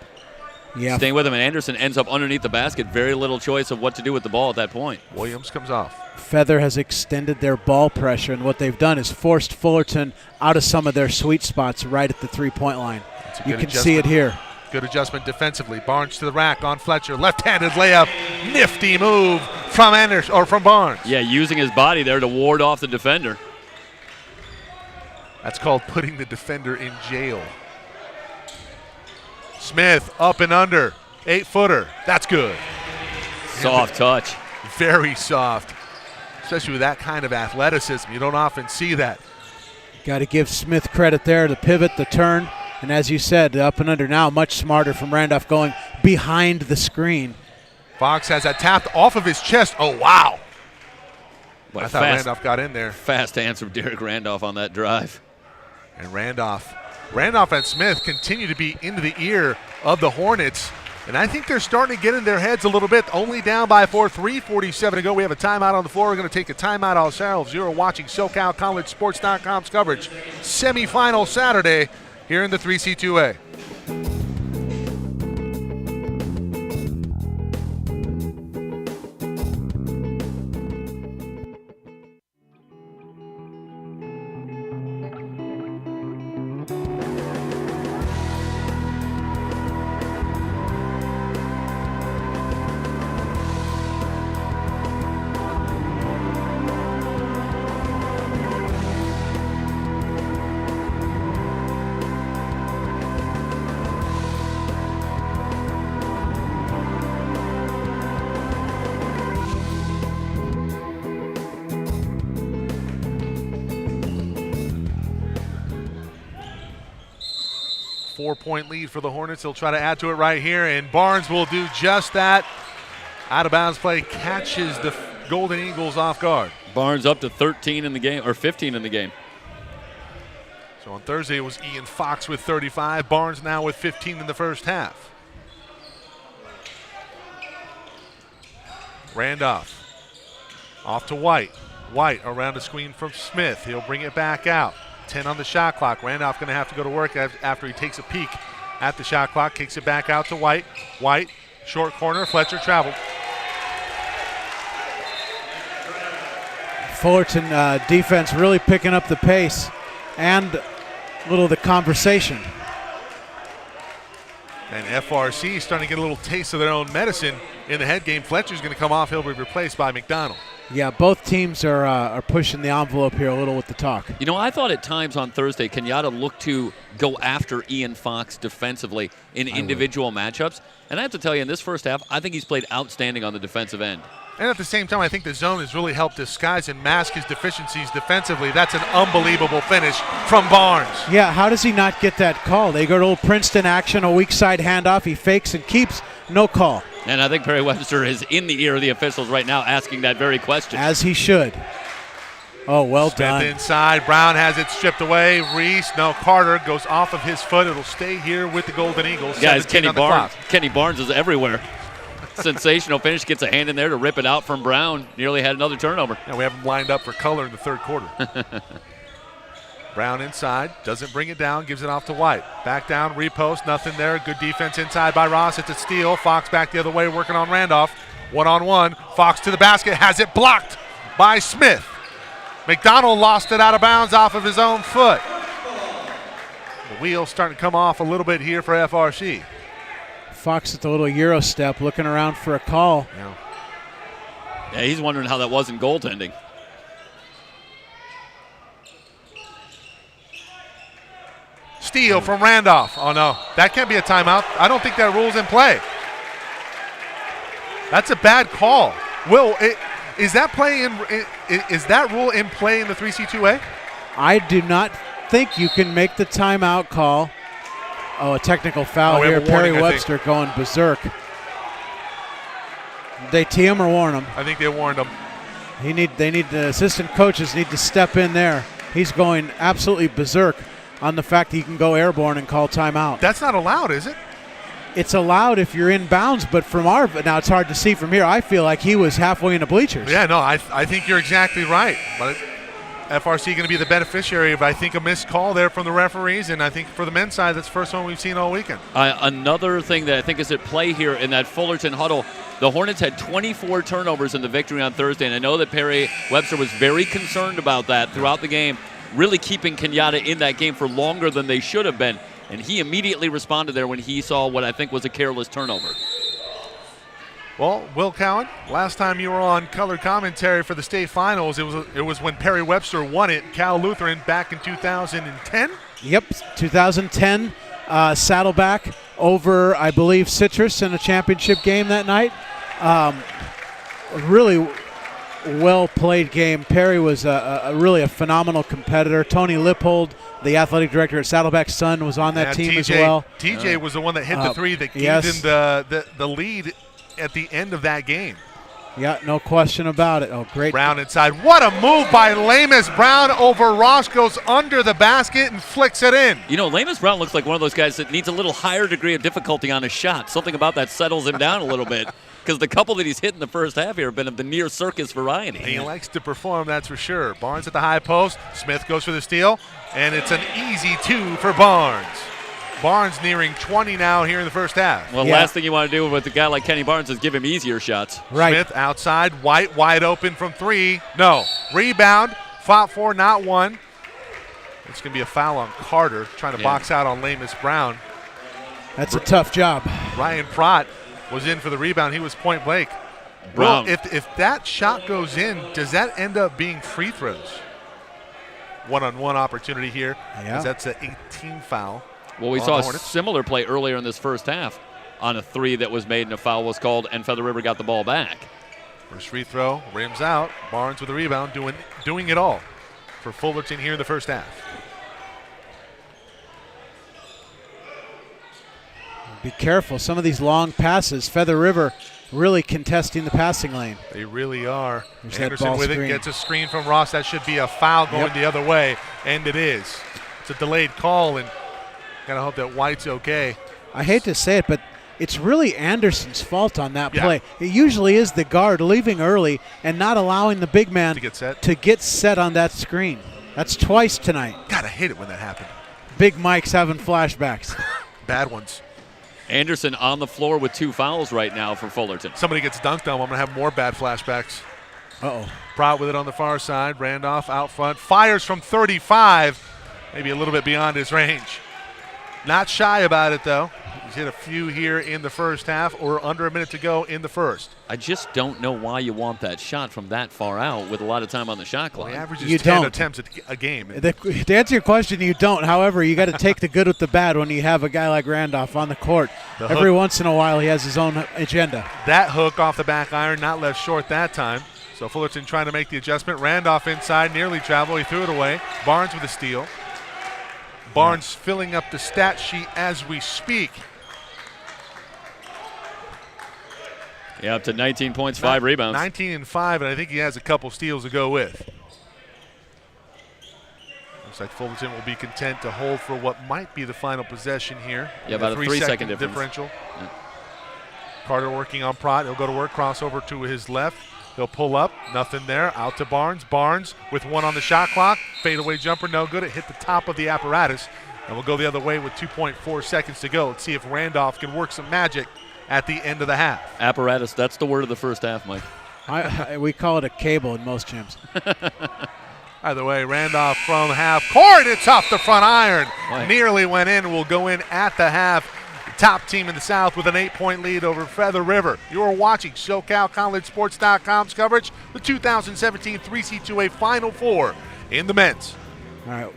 C: Yeah.
B: Staying with him, and Anderson ends up underneath the basket. Very little choice of what to do with the ball at that point.
A: Williams comes off.
C: Feather has extended their ball pressure, and what they've done is forced Fullerton out of some of their sweet spots right at the three-point line. You can see it here.
A: Good adjustment defensively. Barnes to the rack on Fletcher. Left-handed layup. Nifty move from Anderson or from Barnes.
B: Yeah, using his body there to ward off the defender.
A: That's called putting the defender in jail. Smith up and under. 8-footer. That's good.
B: Soft touch.
A: Very soft. Especially with that kind of athleticism. You don't often see that.
C: Got to give Smith credit there. The pivot, the turn. And as you said, up and under now, much smarter from Randolph going behind the screen.
A: Fox has that tapped off of his chest. Oh, wow.
B: What
A: I thought Randolph got in there.
B: Fast answer from Derek Randolph on that drive.
A: And Randolph and Smith continue to be into the ear of the Hornets. And I think they're starting to get in their heads a little bit. Only down by 4, 3:47 to go. We have a timeout on the floor. We're going to take a timeout ourselves. You're watching SoCalCollegeSports.com's coverage. Semifinal Saturday here in the 3C2A. Four-point lead for the Hornets. They'll try to add to it right here, and Barnes will do just that. Out-of-bounds play catches the Golden Eagles off guard.
B: Barnes up to 13 in the game, or 15 in the game.
A: So on Thursday it was Ian Fox with 35. Barnes now with 15 in the first half. Randolph off to White. White around a screen from Smith. He'll bring it back out. 10 on the shot clock. Randolph going to have to go to work after he takes a peek at the shot clock. Kicks it back out to White. White, short corner. Fletcher traveled.
C: Fullerton defense really picking up the pace and a little of the conversation.
A: And FRC starting to get a little taste of their own medicine in the head game. Fletcher's going to come off. He'll be replaced by McDonald.
C: Yeah, both teams are pushing the envelope here a little with the talk.
B: You know, I thought at times on Thursday, Kenyatta looked to go after Ian Fox defensively in individual matchups. And I have to tell you, in this first half, I think he's played outstanding on the defensive end.
A: And at the same time, I think the zone has really helped disguise and mask his deficiencies defensively. That's an unbelievable finish from Barnes.
C: Yeah, how does he not get that call? They go to old Princeton action, a weak side handoff. He fakes and keeps, no call.
B: And I think Perry Webster is in the ear of the officials right now asking that very question.
C: As he should. Oh, well done.
A: Smith inside. Brown has it stripped away. Reese, no, Carter goes off of his foot. It'll stay here with the Golden Eagles.
B: Guys, Kenny Barnes is everywhere. Sensational finish, gets a hand in there to rip it out from Brown. Nearly had another turnover.
A: Yeah, we have him lined up for color in the third quarter. Brown inside, doesn't bring it down, gives it off to White. Back down, repost, nothing there. Good defense inside by Ross. It's a steal. Fox back the other way, working on Randolph. One-on-one. Fox to the basket, has it blocked by Smith. McDonald lost it out of bounds off of his own foot. The wheel's starting to come off a little bit here for FRC.
C: Fox at the little Euro step, looking around for a call.
B: Yeah, he's wondering how that wasn't goaltending.
A: Steal from Randolph. Oh, no. That can't be a timeout. I don't think that rule's in play. That's a bad call. Will, is that rule in play in the 3C2A?
C: I do not think you can make the timeout call. Oh, a technical foul here. Perry Webster going berserk. They tee him or warn him?
A: I think they warned him.
C: The assistant coaches need to step in there. He's going absolutely berserk on the fact he can go airborne and call timeout.
A: That's not allowed, is it?
C: It's allowed if you're in bounds, but now it's hard to see from here. I feel like he was halfway in the bleachers.
A: Yeah, no, I think you're exactly right. But FRC going to be the beneficiary of, I think, a missed call there from the referees, and I think for the men's side, that's the first one we've seen all weekend.
B: Another thing that I think is at play here in that Fullerton huddle, the Hornets had 24 turnovers in the victory on Thursday, and I know that Perry Webster was very concerned about that throughout the game, really keeping Kenyatta in that game for longer than they should have been, and he immediately responded there when he saw what I think was a careless turnover.
A: Well, Will Cowan, last time you were on color commentary for the state finals, it was when Perry Webster won it, Cal Lutheran, back in 2010?
C: Yep, 2010, Saddleback over, I believe, Citrus in a championship game that night. Really well-played game. Perry was really a phenomenal competitor. Tony Lippold, the athletic director at Saddleback's son, was on that team as well.
A: TJ was the one that hit the three that gave him the lead at the end of that game.
C: Yeah, no question about it. Oh, great.
A: Brown inside. What a move by Lamus. Brown over Ross, goes under the basket and flicks it in.
B: You know, Lamus Brown looks like one of those guys that needs a little higher degree of difficulty on his shot. Something about that settles him down a little bit, because the couple that he's hit in the first half here have been of the near circus variety.
A: He likes to perform, that's for sure. Barnes at the high post. Smith goes for the steal, and it's an easy two for Barnes. Barnes nearing 20 now here in the first half.
B: Well, last thing you want to do with a guy like Kenny Barnes is give him easier shots.
C: Right.
A: Smith outside, White wide open from three. No. Rebound, fought for, not one. It's going to be a foul on Carter, trying to box out on Lamus Brown.
C: That's a tough job.
A: Ryan Pratt was in for the rebound. He was point blank.
B: Brown.
A: Well, if that shot goes in, does that end up being free throws? One-on-one opportunity here.
C: Yeah.
A: That's an 18 foul.
B: Well, we saw a similar play earlier in this first half on a three that was made and a foul was called, and Feather River got the ball back.
A: First free throw, rims out. Barnes with the rebound, doing it all for Fullerton here in the first half.
C: Be careful. Some of these long passes, Feather River really contesting the passing lane.
A: They really are.
C: There's
A: Anderson with it, gets a screen from Ross. That should be a foul going the other way, and it is. It's a delayed call, and gotta hope that White's okay.
C: I hate to say it, but it's really Anderson's fault on that play. It usually is the guard leaving early and not allowing the big man to get set on that screen. That's twice tonight.
A: Gotta hate it when that happened.
C: Big Mike's having flashbacks.
A: Bad ones.
B: Anderson on the floor with 2 fouls right now for Fullerton.
A: Somebody gets dunked on, I'm gonna have more bad flashbacks.
C: Uh-oh.
A: Pratt with it on the far side. Randolph out front. Fires from 35. Maybe a little bit beyond his range. Not shy about it, though. He's hit a few here in the first half, or under a minute to go in the first.
B: I just don't know why you want that shot from that far out with a lot of time on the shot clock.
A: Well, he averages
C: You
A: 10
C: don't.
A: attempts a game.
C: To answer your question, you don't. However, you got to take the good with the bad when you have a guy like Randolph on the court. Every once in a while, he has his own agenda.
A: That hook off the back iron, not left short that time. So Fullerton trying to make the adjustment. Randolph inside, nearly traveled. He threw it away. Barnes with a steal. Barnes filling up the stat sheet as we speak.
B: Yeah, up to 19 points, 5 rebounds.
A: 19 and 5, and I think he has a couple steals to go with. Looks like Fullerton will be content to hold for what might be the final possession here.
B: Yeah, about a 3-second
A: differential.
B: Yeah.
A: Carter working on Prott. He'll go to work, crossover to his left. He'll pull up, nothing there. Out to Barnes. Barnes with 1 on the shot clock. Fadeaway jumper, no good. It hit the top of the apparatus. And we'll go the other way with 2.4 seconds to go. Let's see if Randolph can work some magic at the end of the half.
B: Apparatus, that's the word of the first half, Mike.
C: We call it a cable in most gyms.
A: Either way, Randolph from half court. It's off the front iron.
B: Boy.
A: Nearly went in. Will go in at the half. Top team in the South with an 8-point lead over Feather River. You are watching SoCalCollegeSports.com's coverage, the 2017 3C2A Final Four in the men's.
C: All right.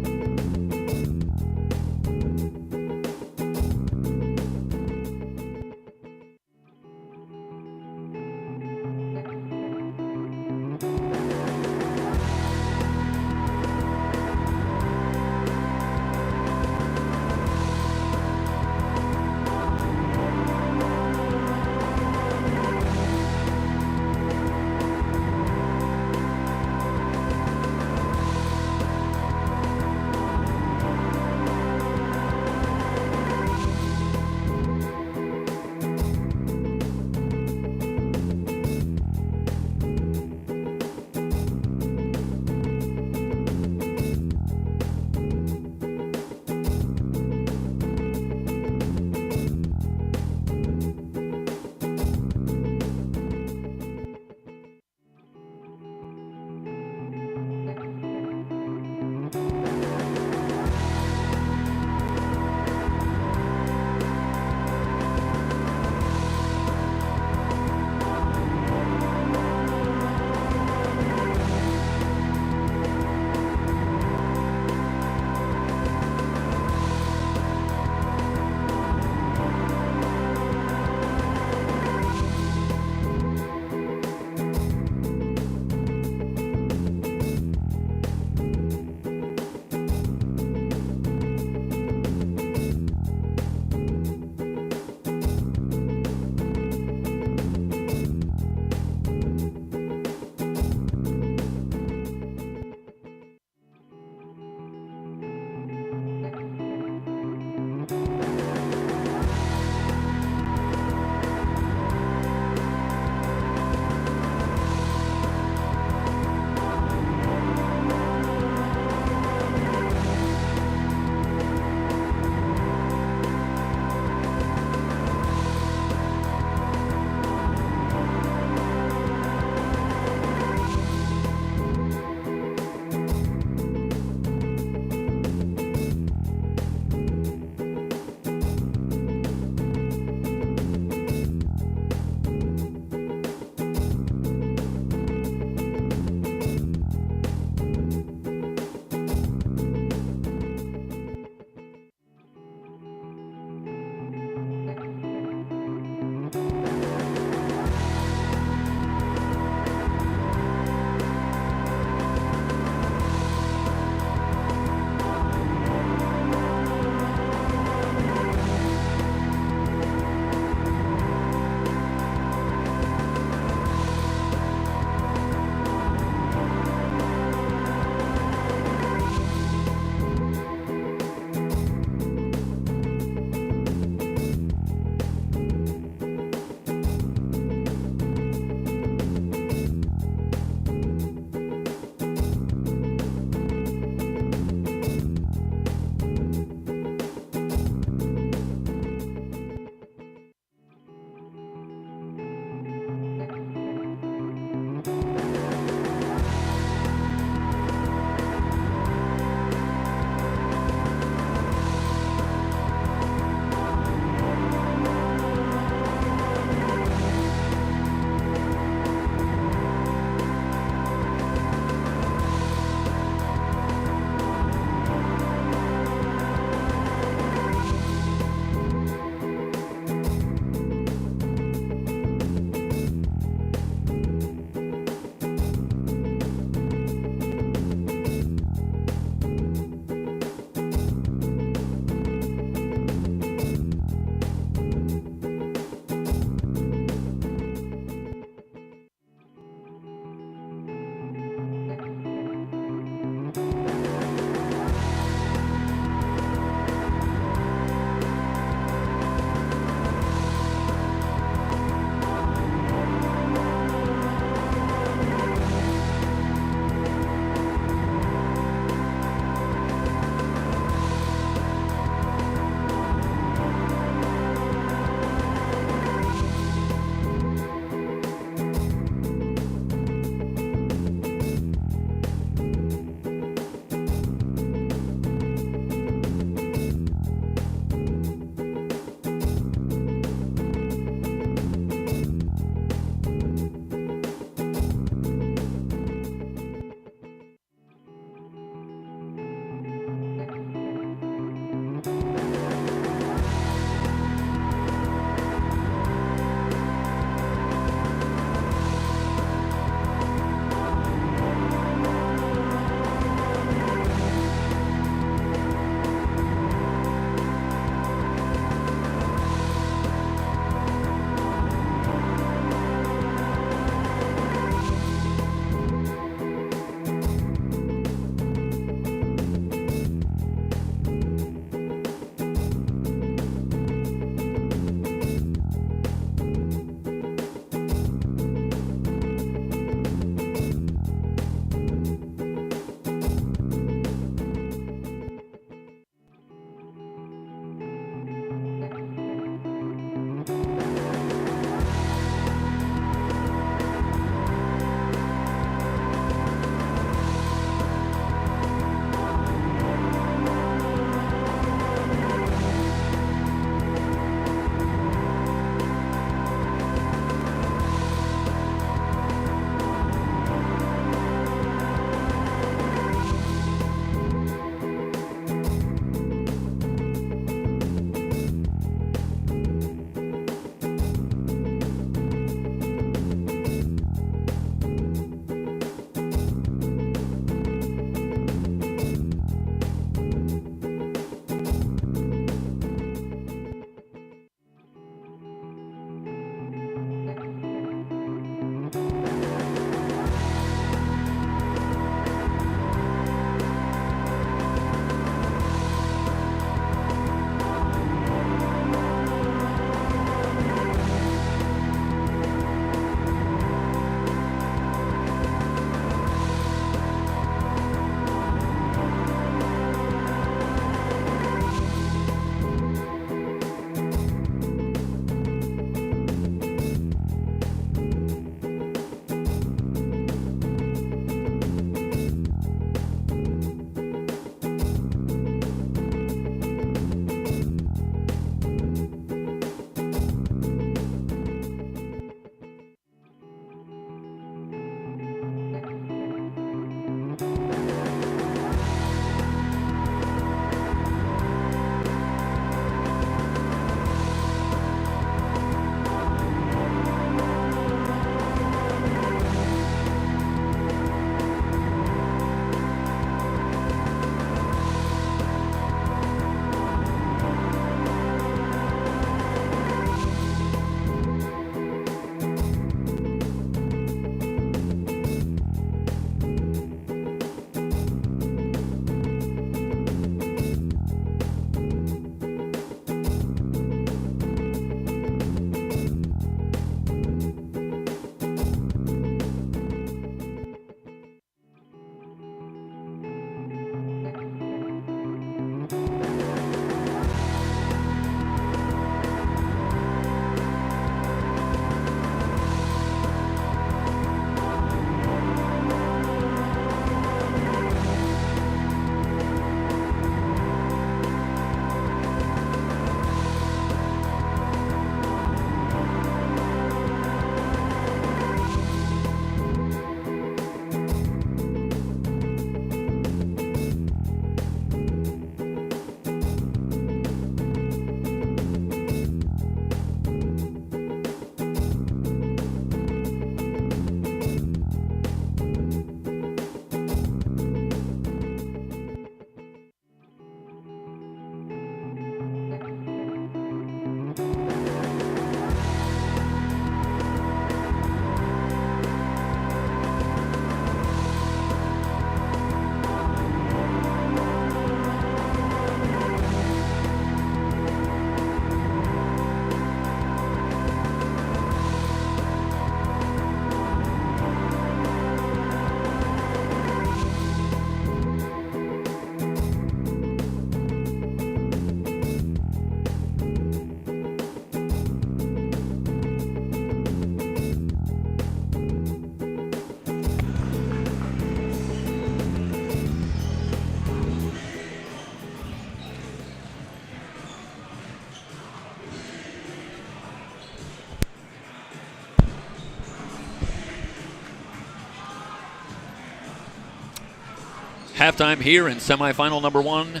B: Halftime here in semifinal number 1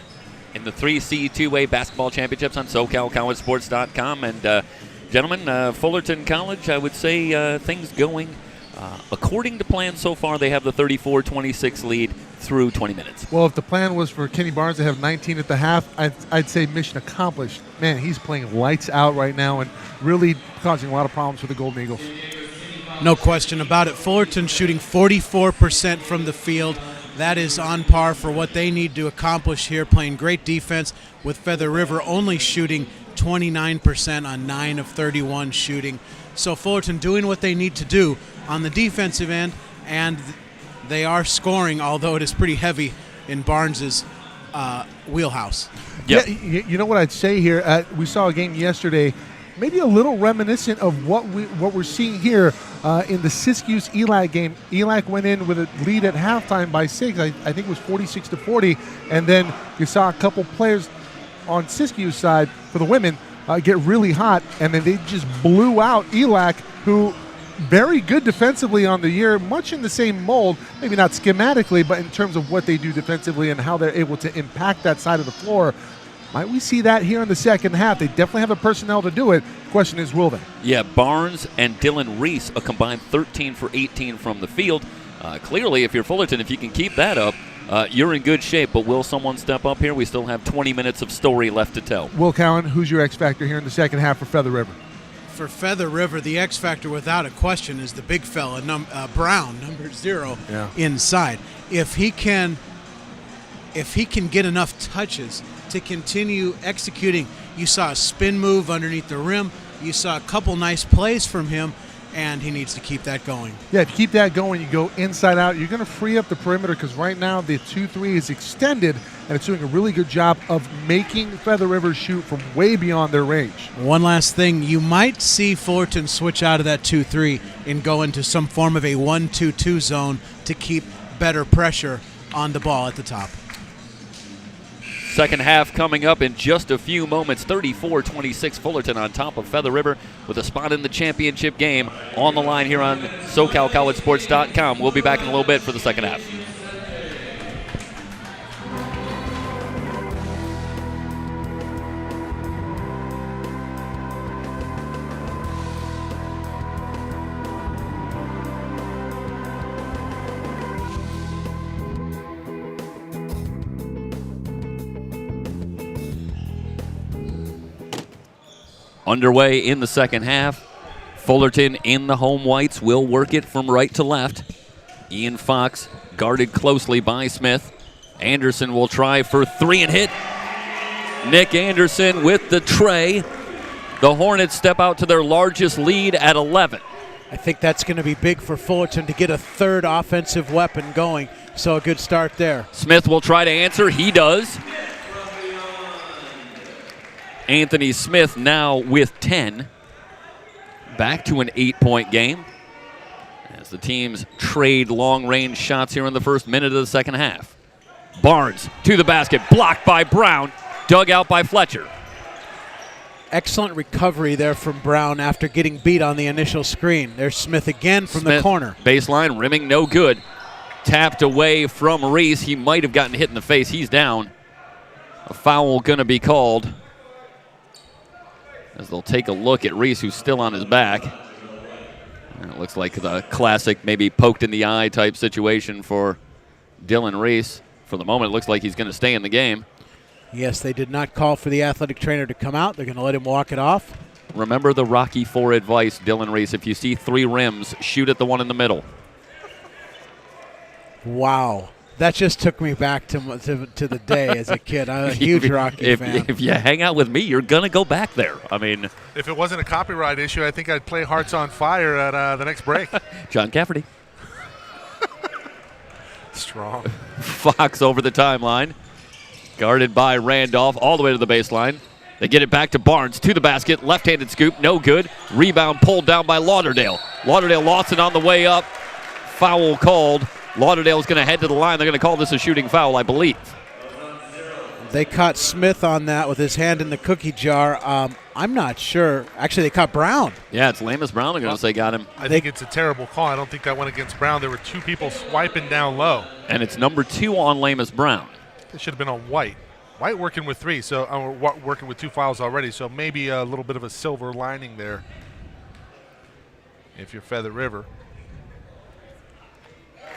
B: in the 3C2A basketball championships on SoCalCollegeSports.com. And gentlemen, Fullerton College, I would say things going according to plan so far. They have the 34-26 lead through 20 minutes.
A: Well, if the plan was for Kenny Barnes to have 19 at the half, I'd say mission accomplished. Man, he's playing lights out right now and really causing a lot of problems for the Golden Eagles.
C: No question about it. Fullerton shooting 44% from the field. That is on par for what they need to accomplish here, playing great defense, with Feather River only shooting 29% on 9 of 31 shooting. So Fullerton doing what they need to do on the defensive end, and they are scoring, although it is pretty heavy in Barnes's wheelhouse.
B: Yep.
A: Yeah, you know what I'd say here? We saw a game yesterday, maybe a little reminiscent of what we're seeing here in the Siskiyous ELAC game. ELAC went in with a lead at halftime by 6. I think it was 46-40, and then you saw a couple players on Siskiyous side for the women get really hot, and then they just blew out ELAC, who very good defensively on the year, much in the same mold, maybe not schematically, but in terms of what they do defensively and how they're able to impact that side of the floor. Might we see that here in the second half? They definitely have the personnel to do it. Question is, will they?
B: Yeah, Barnes and Dylan Reese, a combined 13 for 18 from the field. Clearly, if you're Fullerton, if you can keep that up, you're in good shape. But will someone step up here? We still have 20 minutes of story left to tell.
A: Will Cowan, who's your X factor here in the second half for Feather River?
C: For Feather River, the X factor without a question is the big fella, Brown, number 0, inside. If he can get enough touches to continue executing, you saw a spin move underneath the rim, you saw a couple nice plays from him, and he needs to keep that going.
A: Yeah, if you keep that going, you go inside out, you're going to free up the perimeter, because right now the 2-3 is extended, and it's doing a really good job of making Feather River shoot from way beyond their range.
C: One last thing, you might see Fullerton switch out of that 2-3 and go into some form of a 1-2-2 zone to keep better pressure on the ball at the top.
B: Second half coming up in just a few moments. 34-26 Fullerton on top of Feather River with a spot in the championship game on the line here on SoCalCollegeSports.com. We'll be back in a little bit for the second half. Underway in the second half. Fullerton in the home whites will work it from right to left. Ian Fox guarded closely by Smith. Anderson will try for 3 and hit. Nick Anderson with the tray. The Hornets step out to their largest lead at 11.
C: I think that's going to be big for Fullerton to get a third offensive weapon going, so a good start there.
B: Smith will try to answer. He does. Anthony Smith now with 10. Back to an 8-point game as the teams trade long-range shots here in the first minute of the second half. Barnes to the basket, blocked by Brown, dug out by Fletcher.
C: Excellent recovery there from Brown after getting beat on the initial screen. There's Smith again from the corner.
B: Baseline, rimming, no good. Tapped away from Reese. He might have gotten hit in the face. He's down. A foul going to be called, as they'll take a look at Reese, who's still on his back. And it looks like the classic maybe poked in the eye type situation for Dylan Reese. For the moment, it looks like he's going to stay in the game.
C: Yes, they did not call for the athletic trainer to come out. They're going to let him walk it off.
B: Remember the Rocky IV advice, Dylan Reese. If you see 3 rims, shoot at the one in the middle.
C: Wow. That just took me back to the day as a kid. I'm a huge Rocky fan.
B: If you hang out with me, you're going to go back there. I mean,
A: if it wasn't a copyright issue, I think I'd play Hearts on Fire at the next break.
B: John Cafferty.
A: Strong.
B: Fox over the timeline. Guarded by Randolph all the way to the baseline. They get it back to Barnes to the basket. Left-handed scoop, no good. Rebound pulled down by Lauderdale. Lauderdale lost it on the way up. Foul called. Lauderdale's going to head to the line. They're going to call this a shooting foul, I believe.
C: They caught Smith on that with his hand in the cookie jar. I'm not sure. Actually, they caught Brown.
B: Yeah, it's Lamus Brown. They're going to say got him.
A: I think it's a terrible call. I don't think that went against Brown. There were two people swiping down low.
B: And it's number 2 on Lamus Brown.
A: It should have been on White. White working with 3, so working with 2 fouls already, so maybe a little bit of a silver lining there if you're Feather River.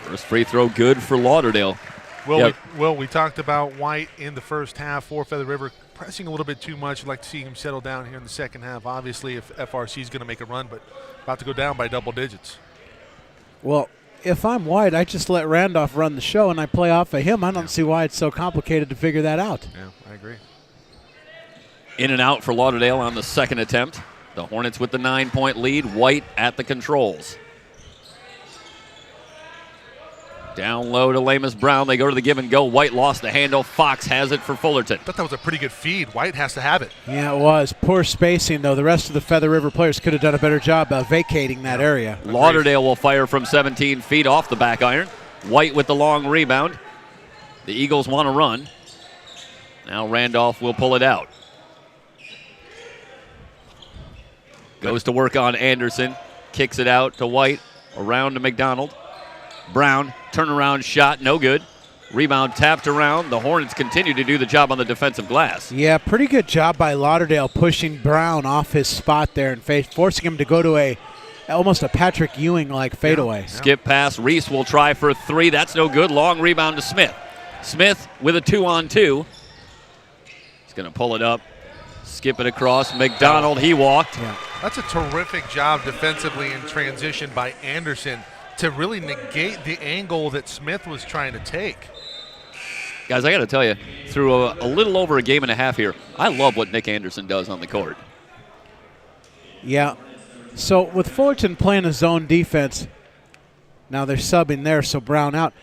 B: First free throw good for Lauderdale.
A: We talked about White in the first half for Feather River pressing a little bit too much. I'd like to see him settle down here in the second half. Obviously, if FRC is going to make a run, but about to go down by double digits.
C: Well, if I'm White, I just let Randolph run the show and I play off of him. I don't see why it's so complicated to figure that out.
A: Yeah, I agree.
B: In and out for Lauderdale on the second attempt. The Hornets with the 9-point lead. White at the controls. Down low to Lamus Brown. They go to the give and go. White lost the handle. Fox has it for Fullerton.
A: I thought that was a pretty good feed. White has to have it.
C: Yeah, it was. Poor spacing, though. The rest of the Feather River players could have done a better job of vacating that area.
B: Lauderdale will fire from 17 feet off the back iron. White with the long rebound. The Eagles want to run. Now Randolph will pull it out. Goes to work on Anderson. Kicks it out to White. Around to McDonald. Brown, turnaround shot, no good. Rebound tapped around. The Hornets continue to do the job on the defensive glass.
C: Yeah, pretty good job by Lauderdale pushing Brown off his spot there and forcing him to go to almost a Patrick Ewing-like fadeaway.
A: Yeah.
B: Skip pass. Reese will try for 3. That's no good. Long rebound to Smith. Smith with a 2-on-2. He's going to pull it up. Skip it across. McDonald, he walked.
C: Yeah.
A: That's a terrific job defensively in transition by Anderson to really negate the angle that Smith was trying to take.
B: Guys, I got to tell you, through a little over a game and a half here, I love what Nick Anderson does on the court.
C: Yeah. So with Fullerton playing a zone defense, now they're subbing there, so Brown out.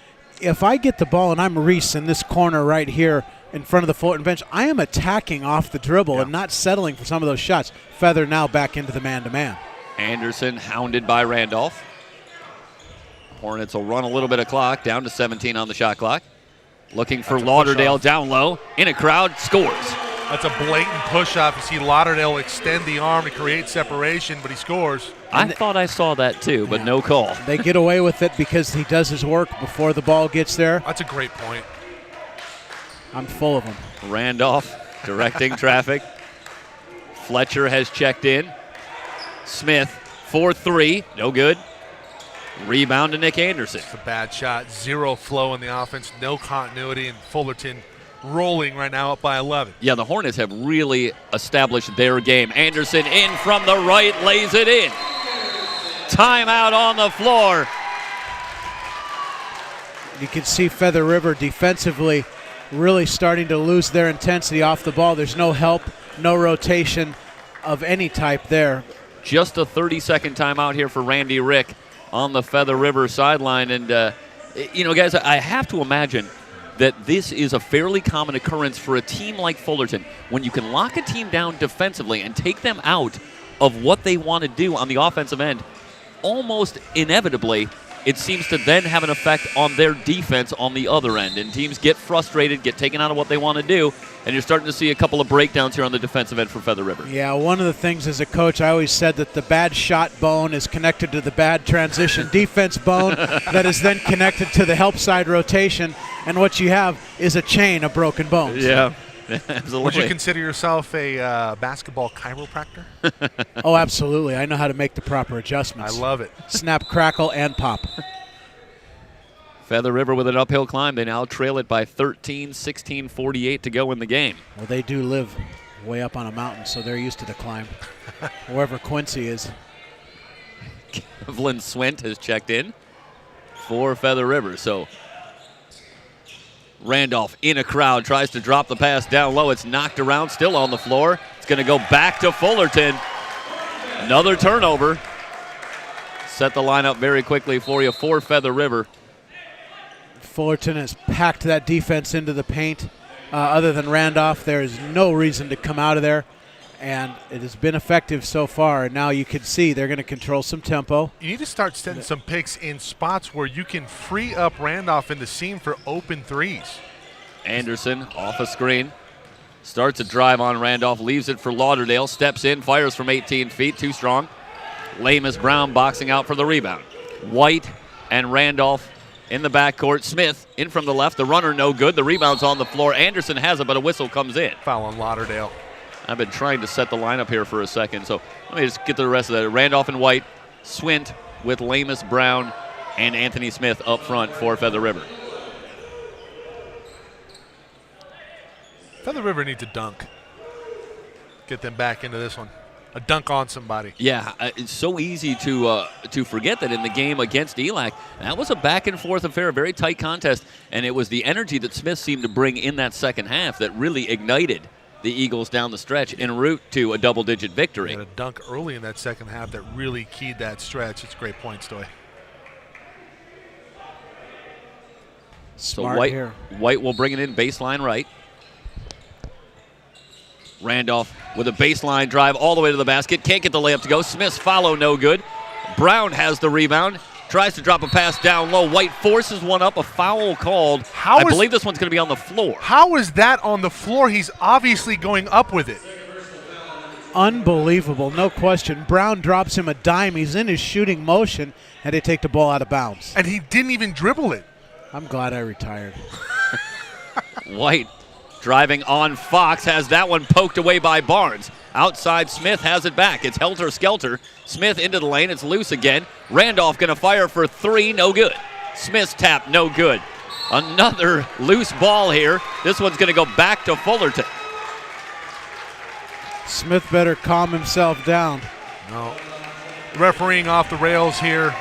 C: If I get the ball and I'm Reese in this corner right here in front of the Fullerton bench, I am attacking off the dribble and not settling for some of those shots. Feather now back into the man-to-man.
B: Anderson hounded by Randolph. Hornets will run a little bit of clock, down to 17 on the shot clock. Looking for Lauderdale down low. In a crowd, scores.
A: That's a blatant push-off. You see Lauderdale extend the arm to create separation, but he scores.
B: I thought I saw that too, but no call.
C: They get away with it because he does his work before the ball gets there.
A: That's a great point.
C: I'm full of them.
B: Randolph directing traffic. Fletcher has checked in. Smith, 4-3, no good. Rebound to Nick Anderson.
A: It's a bad shot. Zero flow in the offense. No continuity, and Fullerton rolling right now up by 11.
B: Yeah, the Hornets have really established their game. Anderson in from the right, lays it in. Timeout on the floor.
C: You can see Feather River defensively really starting to lose their intensity off the ball. There's no help, no rotation of any type there.
B: Just a 30-second timeout here for Randy Rick on the Feather River sideline. And, guys, I have to imagine that this is a fairly common occurrence for a team like Fullerton. When you can lock a team down defensively and take them out of what they want to do on the offensive end, almost inevitably, it seems to then have an effect on their defense on the other end. And teams get frustrated, get taken out of what they want to do, and you're starting to see a couple of breakdowns here on the defensive end for Feather River.
C: Yeah, one of the things as a coach, I always said that the bad shot bone is connected to the bad transition defense bone that is then connected to the help side rotation, and what you have is a chain of broken bones.
B: Yeah, absolutely.
A: Would you consider yourself a basketball chiropractor?
C: Oh, absolutely. I know how to make the proper adjustments.
A: I love it.
C: Snap, crackle, and pop.
B: Feather River with an uphill climb. They now trail it by 13, 16:48 to go in the game.
C: Well, they do live way up on a mountain, so they're used to the climb. Wherever Quincy is.
B: Kevlin Swint has checked in for Feather River. So Randolph in a crowd, tries to drop the pass down low. It's knocked around, still on the floor. It's going to go back to Fullerton. Another turnover. Set the lineup very quickly for you for Feather River.
C: Fullerton has packed that defense into the paint. Other than Randolph, there is no reason to come out of there. And it has been effective so far. And now you can see they're going to control some tempo.
A: You need to start setting some picks in spots where you can free up Randolph in the seam for open threes.
B: Anderson off a screen. Starts a drive on Randolph, leaves it for Lauderdale, steps in, fires from 18 feet, too strong. Lamus Brown boxing out for the rebound. White and Randolph in the backcourt. Smith in from the left, the runner no good. The rebound's on the floor. Anderson has it, but a whistle comes in.
A: Foul on Lauderdale.
B: I've been trying to set the lineup here for a second, so let me just get to the rest of that. Randolph and White, Swint with Lamus Brown and Anthony Smith up front for Feather River.
A: Feather River needs a dunk. Get them back into this one. A dunk on somebody.
B: Yeah, it's so easy to forget that in the game against ELAC, that was a back-and-forth affair, a very tight contest, and it was the energy that Smith seemed to bring in that second half that really ignited the Eagles down the stretch en route to a double-digit victory.
A: And a dunk early in that second half that really keyed that stretch. It's a great point, Stoy.
B: So
C: Smart
B: White,
C: here.
B: White will bring it in baseline right. Randolph with a baseline drive all the way to the basket. Can't get the layup to go. Smith's follow no good. Brown has the rebound. Tries to drop a pass down low. White forces one up. A foul called. I believe this one's going to be on the floor.
A: How is that on the floor? He's obviously going up with it.
C: Unbelievable, no question. Brown drops him a dime. He's in his shooting motion, and they take the ball out of bounds.
A: And he didn't even dribble it.
C: I'm glad I retired.
B: White driving on Fox, has that one poked away by Barnes. Outside, Smith has it back. It's helter-skelter. Smith into the lane. It's loose again. Randolph going to fire for three. No good. Smith's tap. No good. Another loose ball here. This one's going to go back to Fullerton.
C: Smith better calm himself down.
A: No. Refereeing off the rails here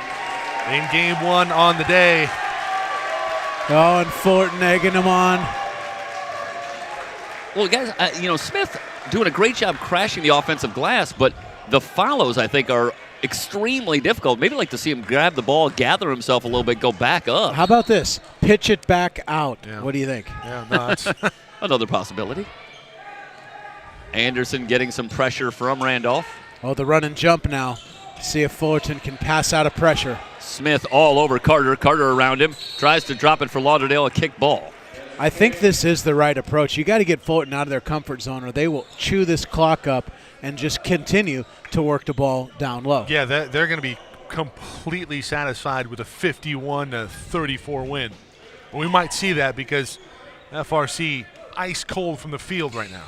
A: in game one on the day.
C: Oh, and Fullerton egging him on.
B: Well, guys, Smith doing a great job crashing the offensive glass, but the follows, I think, are extremely difficult. Maybe like to see him grab the ball, gather himself a little bit, go back up.
C: How about this? Pitch it back out.
A: Yeah.
C: What do you think?
A: Yeah, no, it's
B: Another possibility. Anderson getting some pressure from Randolph.
C: Oh, the run and jump now. See if Fullerton can pass out of pressure.
B: Smith all over Carter. Carter around him. Tries to drop it for Lauderdale, a kick ball.
C: I think this is the right approach. You got to get Fullerton out of their comfort zone or they will chew this clock up and just continue to work the ball down low.
A: yeah, they're going to be completely satisfied with a 51-34 win. We might see that because FRC ice cold from the field right now.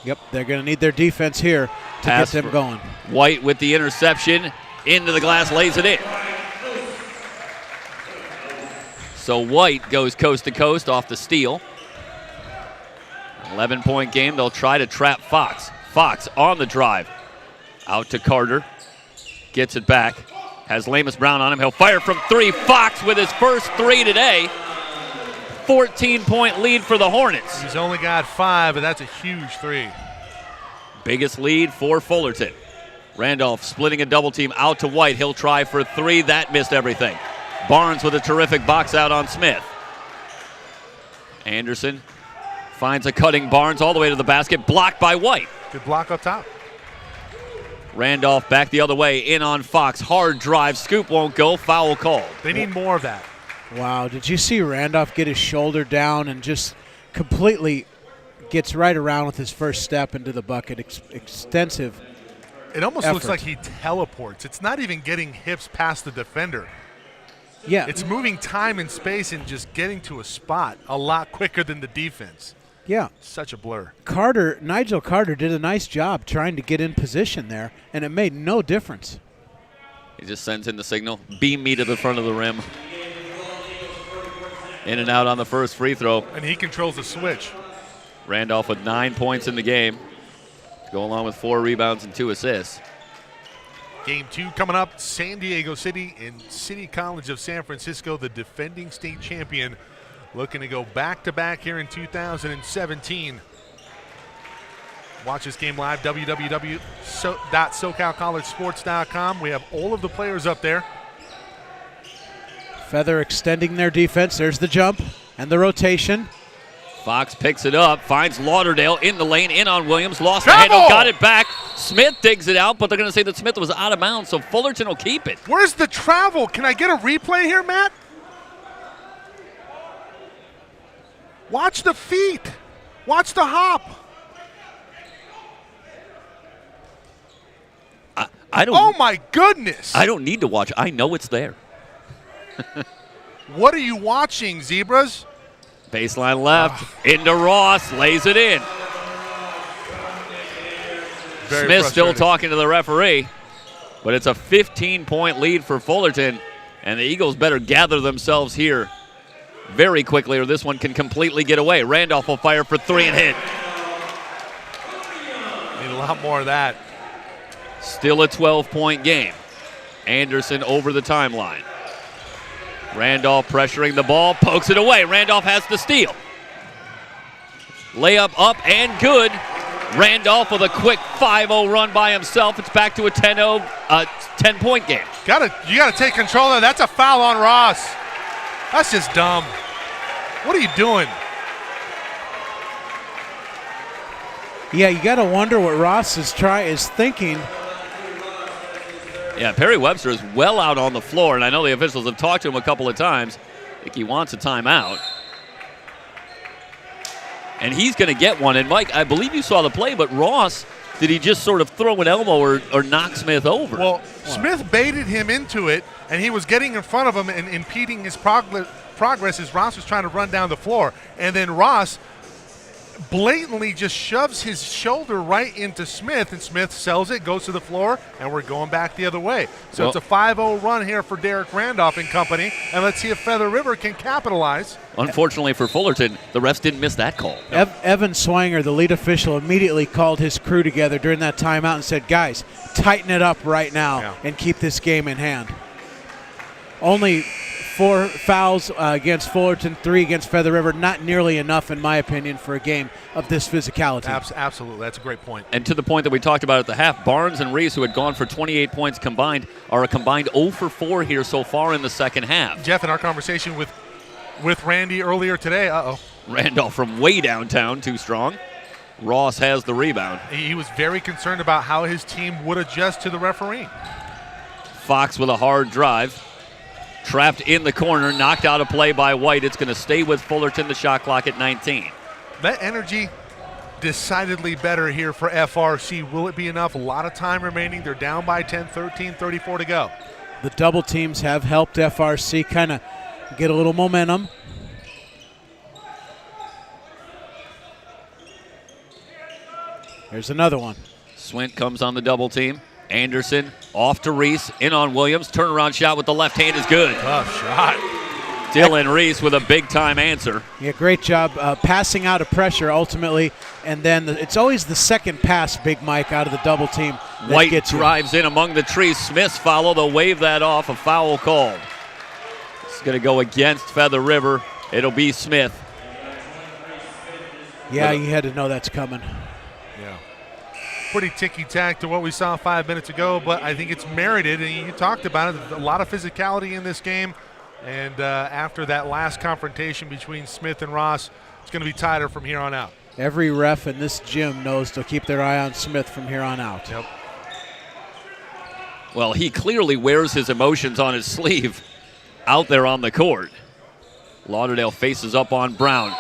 C: Yep, they're going to need their defense here to
B: Pass
C: get them going.
B: White with the interception. Into the glass, lays it in. So White goes coast to coast off the steal. 11-point game. They'll try to trap Fox. Fox on the drive. Out to Carter. Gets it back. Has Lamus Brown on him. He'll fire from three. Fox with his first three today. 14-point lead for the Hornets.
A: He's only got 5, but that's a huge 3.
B: Biggest lead for Fullerton. Randolph splitting a double team out to White. He'll try for 3. That missed everything. Barnes with a terrific box out on Smith. Anderson finds a cutting Barnes all the way to the basket. Blocked by White.
A: Good block up top.
B: Randolph back the other way. In on Fox. Hard drive. Scoop won't go. Foul called.
A: They need more of that.
C: Wow, did you see Randolph get his shoulder down and just completely gets right around with his first step into the bucket? Extensive
A: It almost
C: effort.
A: looks like he teleports. It's not even getting hips past the defender.
C: Yeah,
A: It's moving time and space and just getting to a spot a lot quicker than the defense.
C: yeah.
A: Such a blur.
C: Nigel Carter did a nice job trying to get in position there, and it made no difference.
B: He just sends in the signal. Beam me to the front of the rim. In and out on the first free throw.
A: And he controls the switch.
B: Randolph with 9 points in the game. To go along with 4 rebounds and 2 assists.
A: Game 2 coming up. San Diego City and City College of San Francisco, the defending state champion, looking to go back-to-back here in 2017. Watch this game live, www.socalcollegesports.com. We have all of the players up there.
C: Feather extending their defense. There's the jump and the rotation.
B: Fox picks it up, finds Lauderdale in the lane, in on Williams, lost the
A: Travel!
B: handle, got it back. Smith digs it out, but they're going to say that Smith was out of bounds, so Fullerton will keep it.
A: Where's the travel? Can I get a replay here, Matt? Watch the feet. Watch the hop.
B: I don't.
A: Oh, my goodness.
B: I don't need to watch. I know it's there.
A: What are you watching, Zebras?
B: Baseline left, into Ross, lays it in.
A: Very
B: Smith still
A: frustrating.
B: talking to the referee, but it's a 15-point lead for Fullerton, and the Eagles better gather themselves here very quickly or this one can completely get away. Randolph will fire for 3 and hit.
A: Need a lot more of that.
B: Still a 12-point game. Anderson over the timeline. Randolph pressuring the ball, pokes it away. Randolph has the steal. Layup up and good. Randolph with a quick 5-0 run by himself. It's back to a 10-point game.
A: You gotta take control of that. That's a foul on Ross. That's just dumb. What are you doing?
C: Yeah, you got to wonder what Ross is thinking.
B: Yeah, Perry Webster is well out on the floor, and I know the officials have talked to him a couple of times. I think he wants a timeout. And he's going to get one. And, Mike, I believe you saw the play, but Ross, did he just sort of throw an elbow or knock Smith over?
A: Well, Smith baited him into it, and he was getting in front of him and impeding his progress as Ross was trying to run down the floor. And then Ross blatantly just shoves his shoulder right into Smith, and Smith sells it, goes to the floor, and we're going back the other way. So it's a 5-0 run here for Derek Randolph and company, and let's see if Feather River can capitalize.
B: Unfortunately for Fullerton, the refs didn't miss that call.
C: Evan Swanger, the lead official, immediately called his crew together during that timeout and said, guys, tighten it up right now and keep this game in hand. Only 4 fouls against Fullerton, 3 against Feather River. Not nearly enough, in my opinion, for a game of this physicality.
A: Absolutely. That's a great point.
B: And to the point that we talked about at the half, Barnes and Reese, who had gone for 28 points combined, are a combined 0 for 4 here so far in the second half.
A: Jeff, in our conversation with Randy earlier today,
B: Randolph from way downtown, too strong. Ross has the rebound.
A: He was very concerned about how his team would adjust to the referee.
B: Fox with a hard drive. Trapped in the corner, knocked out a play by White. It's going to stay with Fullerton, the shot clock at 19.
A: That energy decidedly better here for FRC. Will it be enough? A lot of time remaining. They're down by 10, 13, 34 to go.
C: The double teams have helped FRC kind of get a little momentum. Here's another one.
B: Swint comes on the double team. Anderson off to Reese, in on Williams. Turnaround shot with the left hand is good.
A: Tough shot.
B: Dylan Reese with a big-time answer.
C: Yeah, great job passing out of pressure ultimately, and then it's always the second pass, Big Mike, out of the double team.
B: White drives in among the trees. Smith's follow. They'll wave that off. A foul called. It's going to go against Feather River. It'll be Smith.
C: Yeah, you had to know that's coming.
A: Yeah. Pretty ticky-tack to what we saw 5 minutes ago, but I think it's merited, and you talked about it, a lot of physicality in this game, and after that last confrontation between Smith and Ross, it's going to be tighter from here on out.
C: Every ref in this gym knows to keep their eye on Smith from here on out.
A: Yep.
B: Well, he clearly wears his emotions on his sleeve out there on the court. Lauderdale faces up on Brown.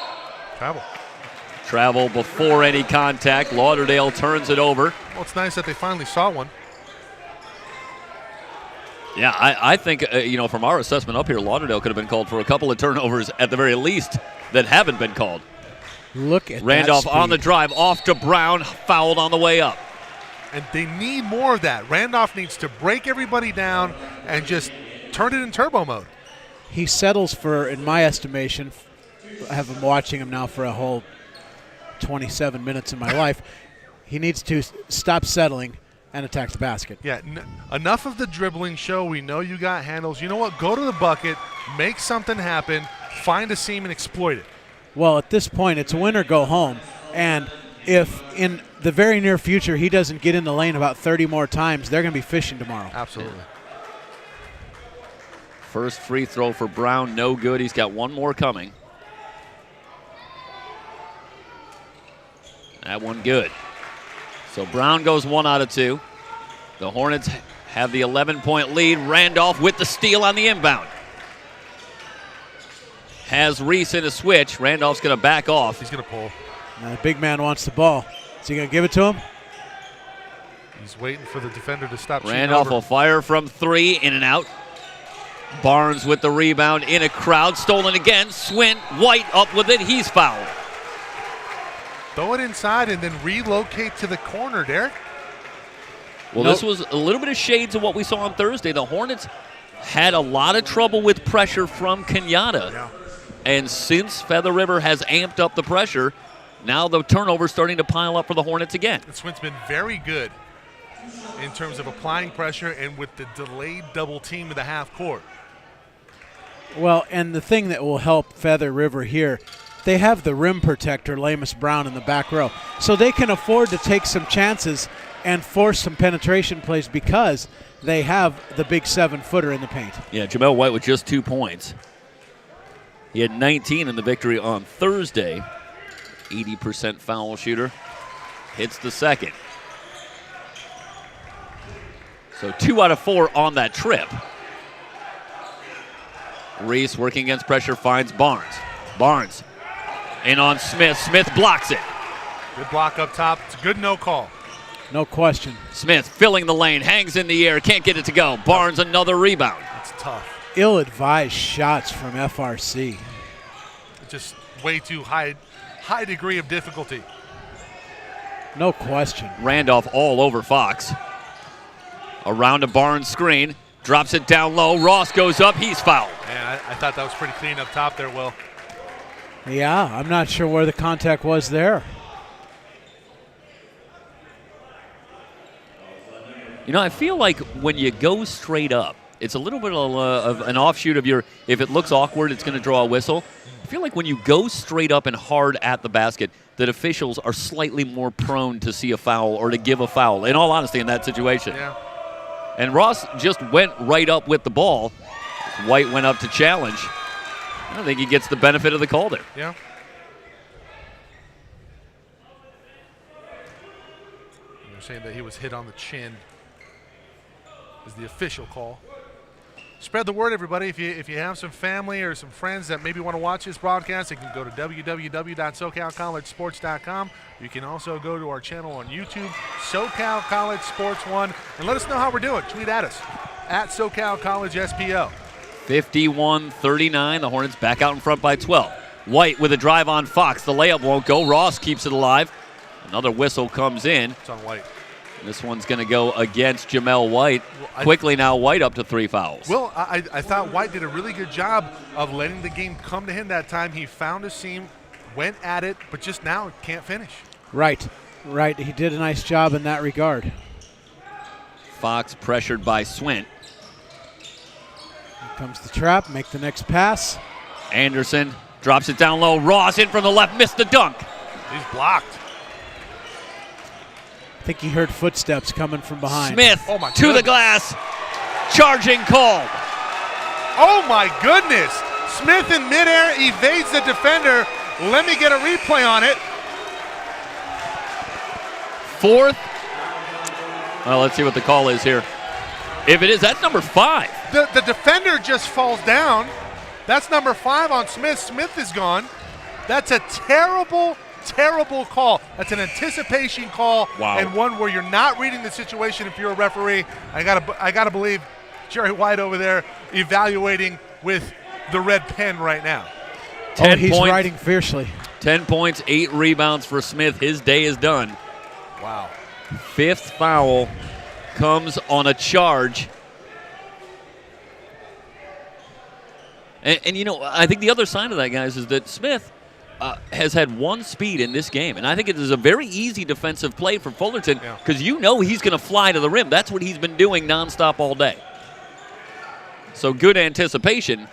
B: Travel before any contact. Lauderdale turns it over.
A: Well, it's nice that they finally saw one.
B: Yeah, I think, from our assessment up here, Lauderdale could have been called for a couple of turnovers at the very least that haven't been called.
C: Look at
B: Randolph
C: that
B: on the drive, off to Brown, fouled on the way up.
A: And they need more of that. Randolph needs to break everybody down and just turn it in turbo mode.
C: He settles for, in my estimation, I have been watching him now for a whole 27 minutes in my life. He needs to stop settling and attack the basket.
A: Yeah, enough of the dribbling. Show we know you got handles. You know what? Go to the bucket, make something happen, find a seam and exploit it.
C: Well, at this point, it's win or go home. And if in the very near future he doesn't get in the lane about 30 more times, they're going to be fishing tomorrow.
A: Absolutely.
B: First free throw for Brown, no good. He's got one more coming. That one good. So Brown goes 1 out of 2. The Hornets have the 11-point lead. Randolph with the steal on the inbound. Has Reese in a switch. Randolph's going to back off.
A: He's going to pull.
C: Now the big man wants the ball. Is he going to give it to him?
A: He's waiting for the defender to stop shooting
B: Randolph
A: over.
B: will fire from 3, in and out. Barnes with the rebound in a crowd, stolen again. Swint, White up with it, he's fouled.
A: Throw it inside and then relocate to the corner, Derek.
B: Well, this was a little bit of shades of what we saw on Thursday. The Hornets had a lot of trouble with pressure from Kenyatta.
A: Yeah.
B: And since Feather River has amped up the pressure, now the turnover's starting to pile up for the Hornets again.
A: Swint's been very good in terms of applying pressure and with the delayed double team in the half court.
C: Well, and the thing that will help Feather River here, they have the rim protector, Lamus Brown, in the back row. So they can afford to take some chances and force some penetration plays because they have the big 7-footer in the paint.
B: Yeah, Jamel White with just 2 points. He had 19 in the victory on Thursday. 80% foul shooter. Hits the second. So 2 out of 4 on that trip. Reese working against pressure finds Barnes. Barnes in on Smith. Smith blocks it.
A: Good block up top. It's a good no call.
C: No question.
B: Smith filling the lane, hangs in the air, can't get it to go. Barnes another rebound.
A: It's tough.
C: Ill-advised shots from FRC.
A: Just way too high degree of difficulty.
C: No question.
B: Randolph all over Fox. Around a Barnes screen, drops it down low. Ross goes up, he's fouled.
A: Man, I thought that was pretty clean up top there, Will.
C: Yeah, I'm not sure where the contact was there.
B: You know, I feel like when you go straight up, it's a little bit of an offshoot of your, if it looks awkward, it's going to draw a whistle. I feel like when you go straight up and hard at the basket, that officials are slightly more prone to see a foul or to give a foul, in all honesty, in that situation.
A: Yeah.
B: And Ross just went right up with the ball. White went up to challenge. I don't think he gets the benefit of the call there.
A: Yeah. They're saying that he was hit on the chin is the official call. Spread the word, everybody. If you have some family or some friends that maybe want to watch this broadcast, you can go to www.socalcollegesports.com. You can also go to our channel on YouTube, SoCal College Sports 1, and let us know how we're doing. Tweet at us, at SoCal College SPO.
B: 51-39. The Hornets back out in front by 12. White with a drive on Fox. The layup won't go. Ross keeps it alive. Another whistle comes in.
A: It's on White.
B: This one's going to go against Jamel White. Quickly now, White up to 3 fouls.
A: Well, I thought White did a really good job of letting the game come to him that time. He found a seam, went at it, but just now can't finish.
C: Right. He did a nice job in that regard.
B: Fox pressured by Swint.
C: Here comes the trap. Make the next pass.
B: Anderson drops it down low. Ross in from the left, missed the dunk.
A: He's blocked.
C: I think he heard footsteps coming from behind.
B: Smith
A: Oh my
B: to
A: goodness.
B: the glass. Charging call.
A: Oh my goodness! Smith in midair evades the defender. Let me get a replay on it.
B: Fourth. Well, let's see what the call is here. If it is, that's number 5.
A: The defender just falls down. That's number 5 on Smith. Smith is gone. That's a terrible call. That's an anticipation call.
B: Wow.
A: And one where you're not reading the situation if you're a referee. I gotta believe Jerry White over there evaluating with the red pen right now.
B: 10
C: he's
B: points.
C: riding fiercely.
B: 10 points, 8 rebounds for Smith. His day is done.
A: Wow.
B: 5th foul comes on a charge. And you know, I think the other side of that, guys, is that Smith has had one speed in this game. And I think it is a very easy defensive play for Fullerton because you know he's going to fly to the rim. That's what he's been doing nonstop all day. So good anticipation.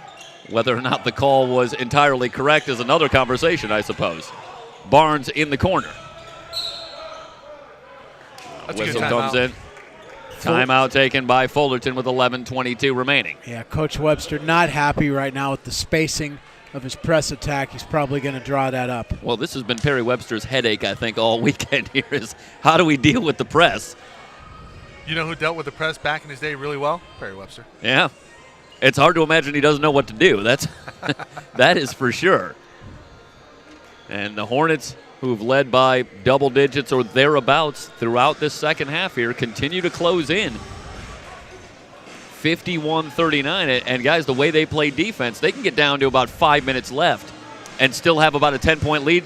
B: Whether or not the call was entirely correct is another conversation, I suppose. Barnes in the corner.
A: That's a good
B: Whistle comes in. Timeout taken by Fullerton with 11:22 remaining.
C: Yeah, Coach Webster not happy right now with the spacing of his press attack. He's probably going to draw that up.
B: Well, this has been Perry Webster's headache, I think, all weekend here is how do we deal with the press?
A: You know who dealt with the press back in his day really well? Perry Webster.
B: Yeah. It's hard to imagine he doesn't know what to do. That is for sure. And the Hornets who've led by double digits or thereabouts throughout this second half here, continue to close in. 51-39. And guys, the way they play defense, they can get down to about 5 minutes left and still have about a 10-point lead.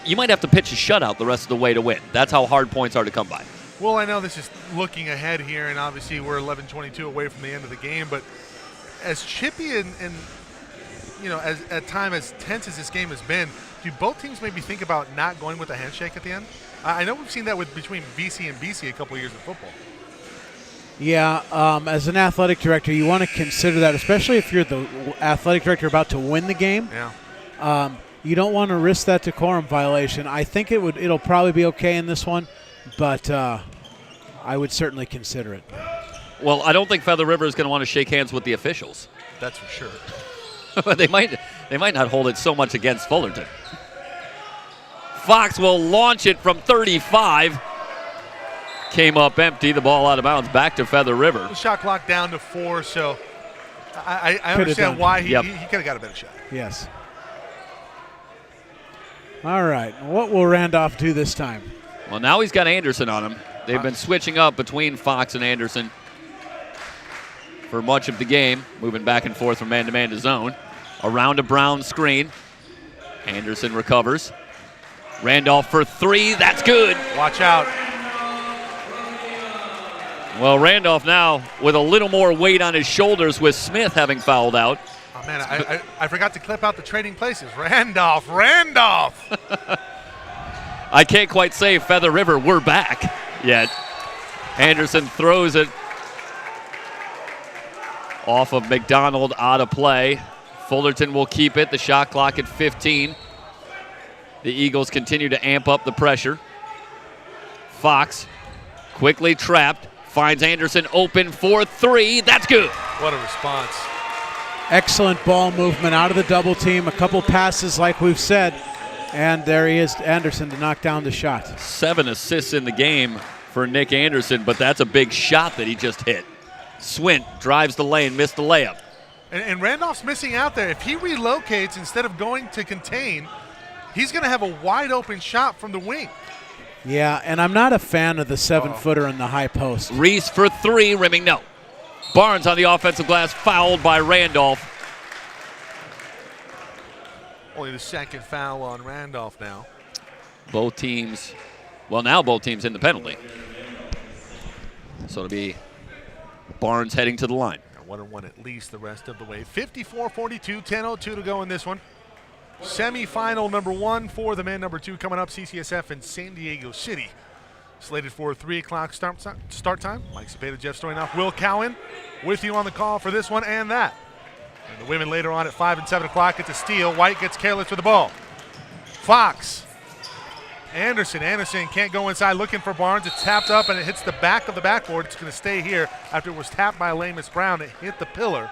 B: You might have to pitch a shutout the rest of the way to win. That's how hard points are to come by.
A: Well, I know this is looking ahead here, and obviously we're 11:22 away from the end of the game, but as chippy and as at time as tense as this game has been, do both teams maybe think about not going with a handshake at the end? I know we've seen that between BC and BC a couple of years in football.
C: Yeah, as an athletic director, you want to consider that, especially if you're the athletic director about to win the game.
A: Yeah.
C: You don't want to risk that decorum violation. I think it'll probably be okay in this one, but I would certainly consider it.
B: Well, I don't think Feather River is going to want to shake hands with the officials.
A: That's for sure.
B: But they might not hold it so much against Fullerton. Fox will launch it from 35. Came up empty. The ball out of bounds. Back to Feather River.
A: The shot clock down to 4, so I understand why he could have got a better shot.
C: Yes. All right. What will Randolph do this time?
B: Well, now he's got Anderson on him. They've been switching up between Fox and Anderson for much of the game, moving back and forth from man-to-man to zone. Around a Brown screen. Anderson recovers. Randolph for 3. That's good.
A: Watch out.
B: Well, Randolph now with a little more weight on his shoulders with Smith having fouled out.
A: Oh, man, I forgot to clip out the trading places. Randolph.
B: I can't quite say Feather River, we're back yet. Anderson throws it off of McDonald, out of play. Fullerton will keep it. The shot clock at 15. The Eagles continue to amp up the pressure. Fox quickly trapped. Finds Anderson open for 3. That's good.
A: What a response.
C: Excellent ball movement out of the double team. A couple passes like we've said. And there he is, Anderson, to knock down the shot.
B: 7 assists in the game for Nick Anderson, but that's a big shot that he just hit. Swint drives the lane, missed the layup.
A: And Randolph's missing out there. If he relocates instead of going to contain, he's going to have a wide open shot from the wing.
C: Yeah, and I'm not a fan of the 7-footer in the high post.
B: Reese for 3, rimming no. Barnes on the offensive glass, fouled by Randolph.
A: Only the second foul on Randolph now.
B: Both teams, now both teams in the penalty. So it'll be Barnes heading to the line.
A: 1-1 at least the rest of the way. 54-42, 10:02 to go in this one. Semifinal number 1 for the men number 2 coming up, CCSF in San Diego City. Slated for 3 o'clock start time. Mike Cepeda, Jeff Stoynoff, Will Cowan with you on the call for this one and that. And the women later on at 5 and 7 o'clock get to steal. White gets careless with the ball. Fox. Anderson can't go inside looking for Barnes. It's tapped up and it hits the back of the backboard. It's going to stay here after it was tapped by Lamus Brown. It hit the pillar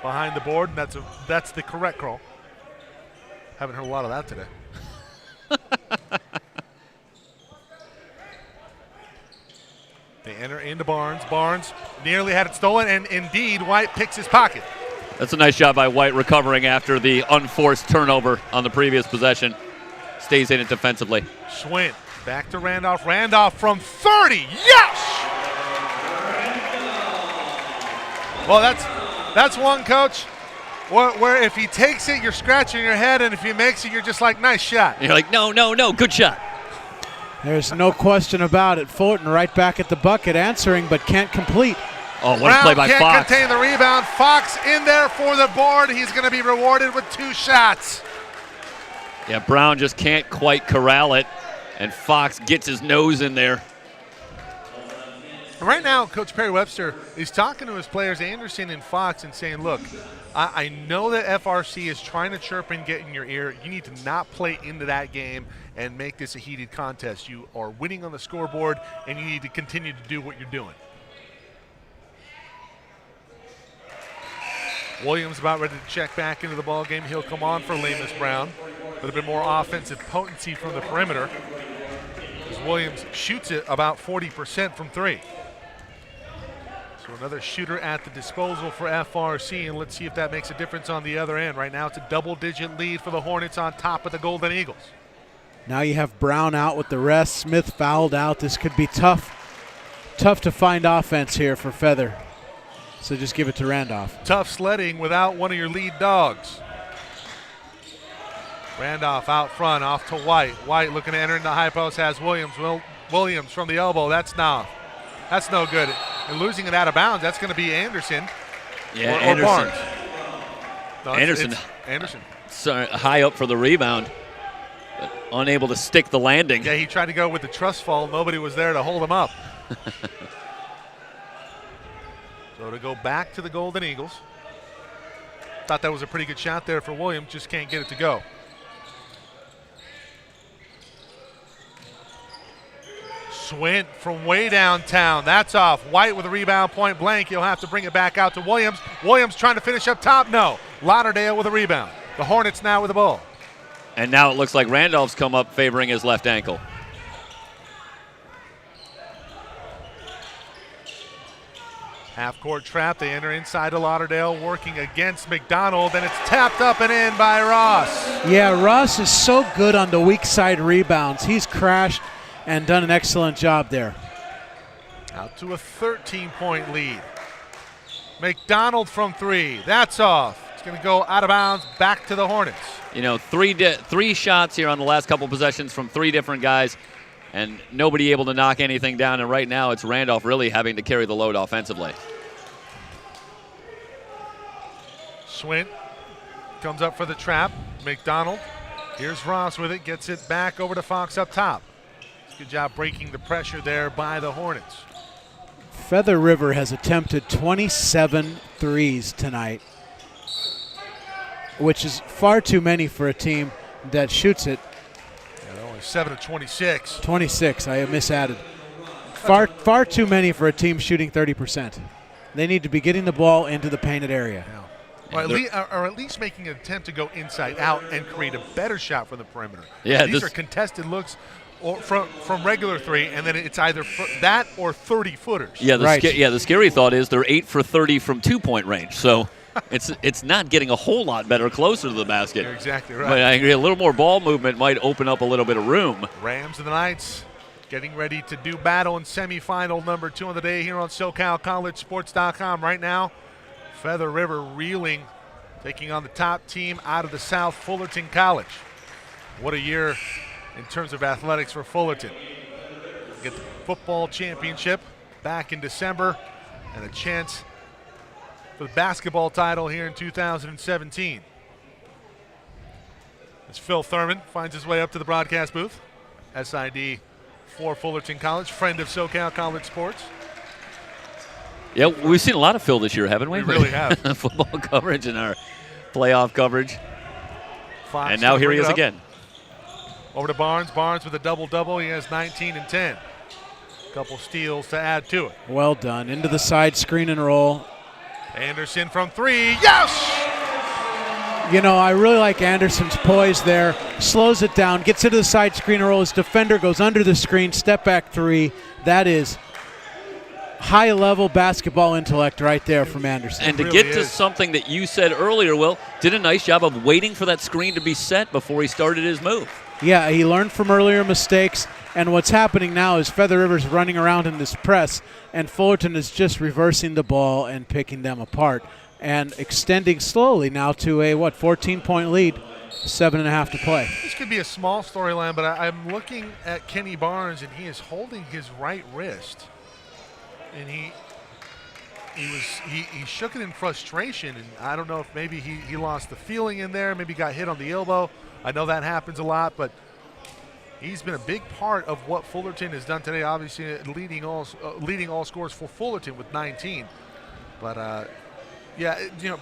A: behind the board, and that's the correct call. Haven't heard a lot of that today. They enter into Barnes. Barnes nearly had it stolen, and indeed White picks his pocket.
B: That's a nice job by White recovering after the unforced turnover on the previous possession. Stays in it defensively.
A: Schwint back to Randolph. Randolph from 30. Yes! Well, that's one, Coach, where if he takes it, you're scratching your head, and if he makes it, you're just like, nice shot.
B: And you're like, no, good shot.
C: There's no question about it. Fullerton right back at the bucket answering, but can't complete.
B: Oh, what
A: Brown
B: a play by
A: can't
B: Fox.
A: Contain the rebound. Fox in there for the board. He's going to be rewarded with 2 shots.
B: Yeah, Brown just can't quite corral it, and Fox gets his nose in there.
A: Right now, Coach Perry Webster is talking to his players, Anderson and Fox, and saying, look, I know that FRC is trying to chirp and get in your ear. You need to not play into that game and make this a heated contest. You are winning on the scoreboard, and you need to continue to do what you're doing. Williams about ready to check back into the ball game. He'll come on for Lamus Brown. A little bit more offensive potency from the perimeter, as Williams shoots it about 40% from 3. So another shooter at the disposal for FRC, and let's see if that makes a difference on the other end. Right now it's a double-digit lead for the Hornets on top of the Golden Eagles.
C: Now you have Brown out with the rest. Smith fouled out. This could be tough to find offense here for Feather. So just give it to Randolph.
A: Tough sledding without one of your lead dogs. Randolph out front, off to White. White looking to enter into the high post, has Williams. Williams from the elbow. That's no good. And losing it out of bounds, that's going to be Anderson.
B: Yeah,
A: or
B: Anderson.
A: Barnes. No,
B: Anderson.
A: it's Anderson.
B: High up for the rebound, but unable to stick the landing.
A: Yeah, he tried to go with the trust fall. Nobody was there to hold him up. So to go back to the Golden Eagles. Thought that was a pretty good shot there for Williams, just can't get it to go. Swint from way downtown. That's off. White with a rebound, point blank. He'll have to bring it back out to Williams. Williams trying to finish up top. No. Lauderdale with a rebound. The Hornets now with the ball.
B: And now it looks like Randolph's come up favoring his left ankle.
A: Half-court trap. They enter inside to Lauderdale, working against McDonald, and it's tapped up and in by Ross.
C: Yeah, Ross is so good on the weak side rebounds. He's crashed and done an excellent job there.
A: Out to a 13-point lead. McDonald from three. That's off. It's going to go out of bounds back to the Hornets.
B: You know, three shots here on the last couple possessions from three different guys, and nobody able to knock anything down. And right now it's Randolph really having to carry the load offensively.
A: Swint comes up for the trap. McDonald. Here's Ross with it. Gets it back over to Fox up top. Good job breaking the pressure there by the Hornets.
C: Feather River has attempted 27 threes tonight, which is far too many for a team that shoots it.
A: Yeah, they're only 7 of 26.
C: 26, I misadded. Far too many for a team shooting 30%. They need to be getting the ball into the painted area.
A: Yeah. Or at least making an attempt to go inside out and create a better shot from the perimeter.
B: Yeah,
A: these are contested looks or from regular three, and then it's either that or 30-footers.
B: Yeah,
C: right.
B: The scary thought is they're 8 for 30 from 2-point range. So it's not getting a whole lot better closer to the basket.
A: You're exactly right.
B: But I agree, a little more ball movement might open up a little bit of room.
A: Rams and the Knights getting ready to do battle in semifinal number 2 on the day here on SoCalCollegeSports.com. Right now, Feather River reeling, taking on the top team out of the South, Fullerton College. What a year in terms of athletics for Fullerton. Get the football championship back in December and a chance for the basketball title here in 2017. As Phil Thurman finds his way up to the broadcast booth, SID for Fullerton College, friend of SoCal College Sports.
B: Yeah, we've seen a lot of Phil this year, haven't we?
A: We really have.
B: Football coverage and our playoff coverage.
A: Fox
B: and now here he is again.
A: Over to Barnes. Barnes with a double-double. He has 19 and 10. A couple steals to add to it.
C: Well done. Into the side screen and roll.
A: Anderson from three. Yes!
C: You know, I really like Anderson's poise there. Slows it down, gets into the side screen and roll. His defender goes under the screen, step back three. That is high-level basketball intellect right there from Anderson.
B: And to
A: really
B: get to
A: is.
B: something that you said earlier, Will, did a nice job of waiting for that screen to be set before he started his move.
C: Yeah, he learned from earlier mistakes, and what's happening now is Feather River's running around in this press, and Fullerton is just reversing the ball and picking them apart and extending slowly now to a, 14-point lead, 7.5 to play.
A: This could be a small storyline, but I'm looking at Kenny Barnes, and he is holding his right wrist. And he shook it in frustration, and I don't know if maybe he lost the feeling in there, maybe got hit on the elbow. I know that happens a lot, but he's been a big part of what Fullerton has done today. Obviously, leading all scores for Fullerton with 19. But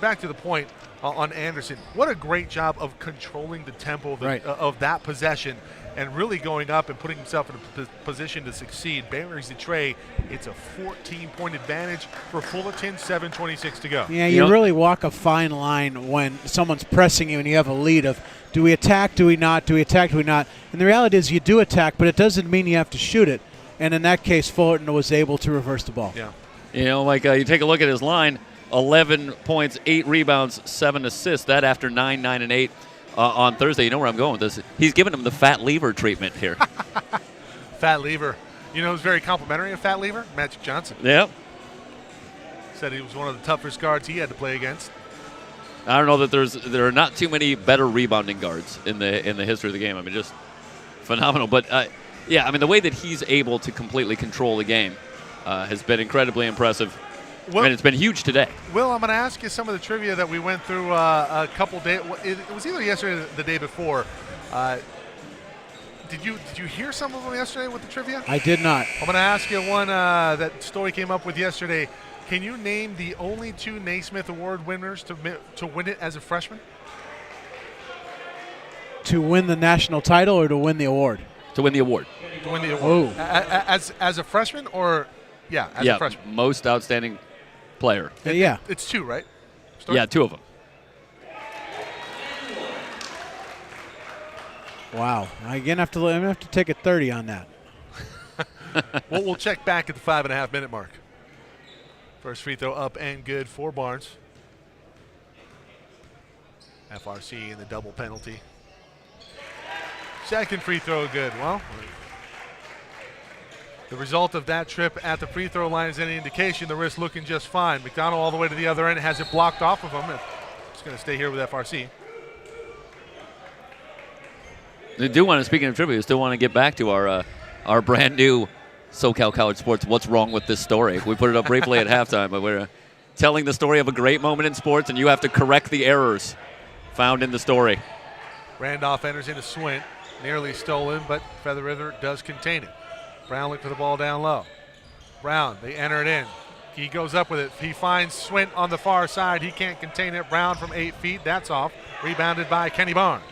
A: back to the point on Anderson. What a great job of controlling the tempo of that possession and really going up and putting himself in a position to succeed. Buries the tray. It's a 14-point advantage for Fullerton, 7:26 to go.
C: Yeah, you really walk a fine line when someone's pressing you and you have a lead of, do we attack, do we not, do we attack, do we not? And the reality is you do attack, but it doesn't mean you have to shoot it. And in that case, Fullerton was able to reverse the ball.
A: Yeah.
B: You take a look at his line, 11 points, 8 rebounds, 7 assists. That after 9, 9, and 8. on Thursday. You know where I'm going with this. He's giving him the fat lever treatment here.
A: Fat Lever. You know who's very complimentary of Fat Lever? Magic Johnson.
B: Yep.
A: Said he was one of the toughest guards he had to play against.
B: I don't know that there are not too many better rebounding guards in the history of the game. I mean, just phenomenal. But yeah, I mean, the way that he's able to completely control the game has been incredibly impressive.
A: Well,
B: I mean, it's been huge today.
A: Will, I'm going to ask you some of the trivia that we went through a couple days. It was either yesterday or the day before. Did you hear some of them yesterday with the trivia?
C: I did not.
A: I'm going to ask you one that Story came up with yesterday. Can you name the only 2 Naismith Award winners to win it as a freshman?
C: To win the national title or to win the award?
B: To win the award.
A: To win the award.
C: Oh.
A: As a freshman or, as a freshman?
B: Most outstanding player.
C: Yeah.
A: It's 2, right? Story?
B: Yeah, 2 of them.
C: Wow. I'm gonna have to take a 30 on that.
A: Well, we'll check back at the 5.5 minute mark. First free throw up and good for Barnes. FRC in the double penalty. Second free throw good. Well, the result of that trip at the free throw line is any indication. The wrist looking just fine. McDonald all the way to the other end, has it blocked off of him. It's going to stay here with FRC.
B: I do want to, speaking of trivia, we still want to get back to our brand new SoCal College Sports, What's Wrong with This Story? We put it up briefly at halftime, but we're telling the story of a great moment in sports, and you have to correct the errors found in the story.
A: Randolph enters into Swint. Nearly stolen, but Feather River does contain it. Brown looking for the ball down low. Brown, they enter it in. He goes up with it. He finds Swint on the far side. He can't contain it. Brown from 8 feet. That's off. Rebounded by Kenny Barnes.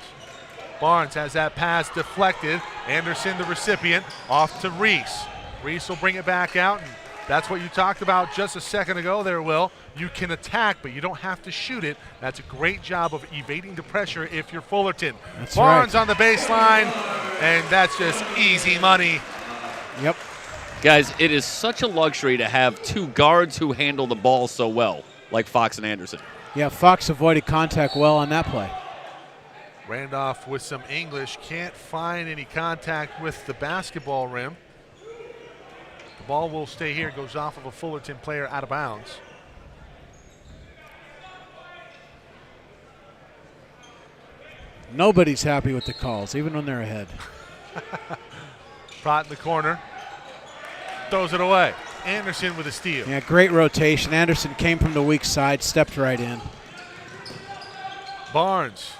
A: Barnes has that pass deflected. Anderson, the recipient, off to Reese. Reese will bring it back out, and that's what you talked about just a second ago there, Will. You can attack, but you don't have to shoot it. That's a great job of evading the pressure if you're Fullerton.
C: That's
A: Barnes
C: right.
A: on the baseline, and that's just easy money.
C: Yep.
B: Guys, it is such a luxury to have 2 guards who handle the ball so well, like Fox and Anderson.
C: Yeah, Fox avoided contact well on that play.
A: Randolph with some English, can't find any contact with the basketball rim. The ball will stay here, goes off of a Fullerton player out of bounds.
C: Nobody's happy with the calls, even when they're ahead.
A: Pratt in the corner, throws it away. Anderson with a steal.
C: Yeah, great rotation. Anderson came from the weak side, stepped right in.
A: Barnes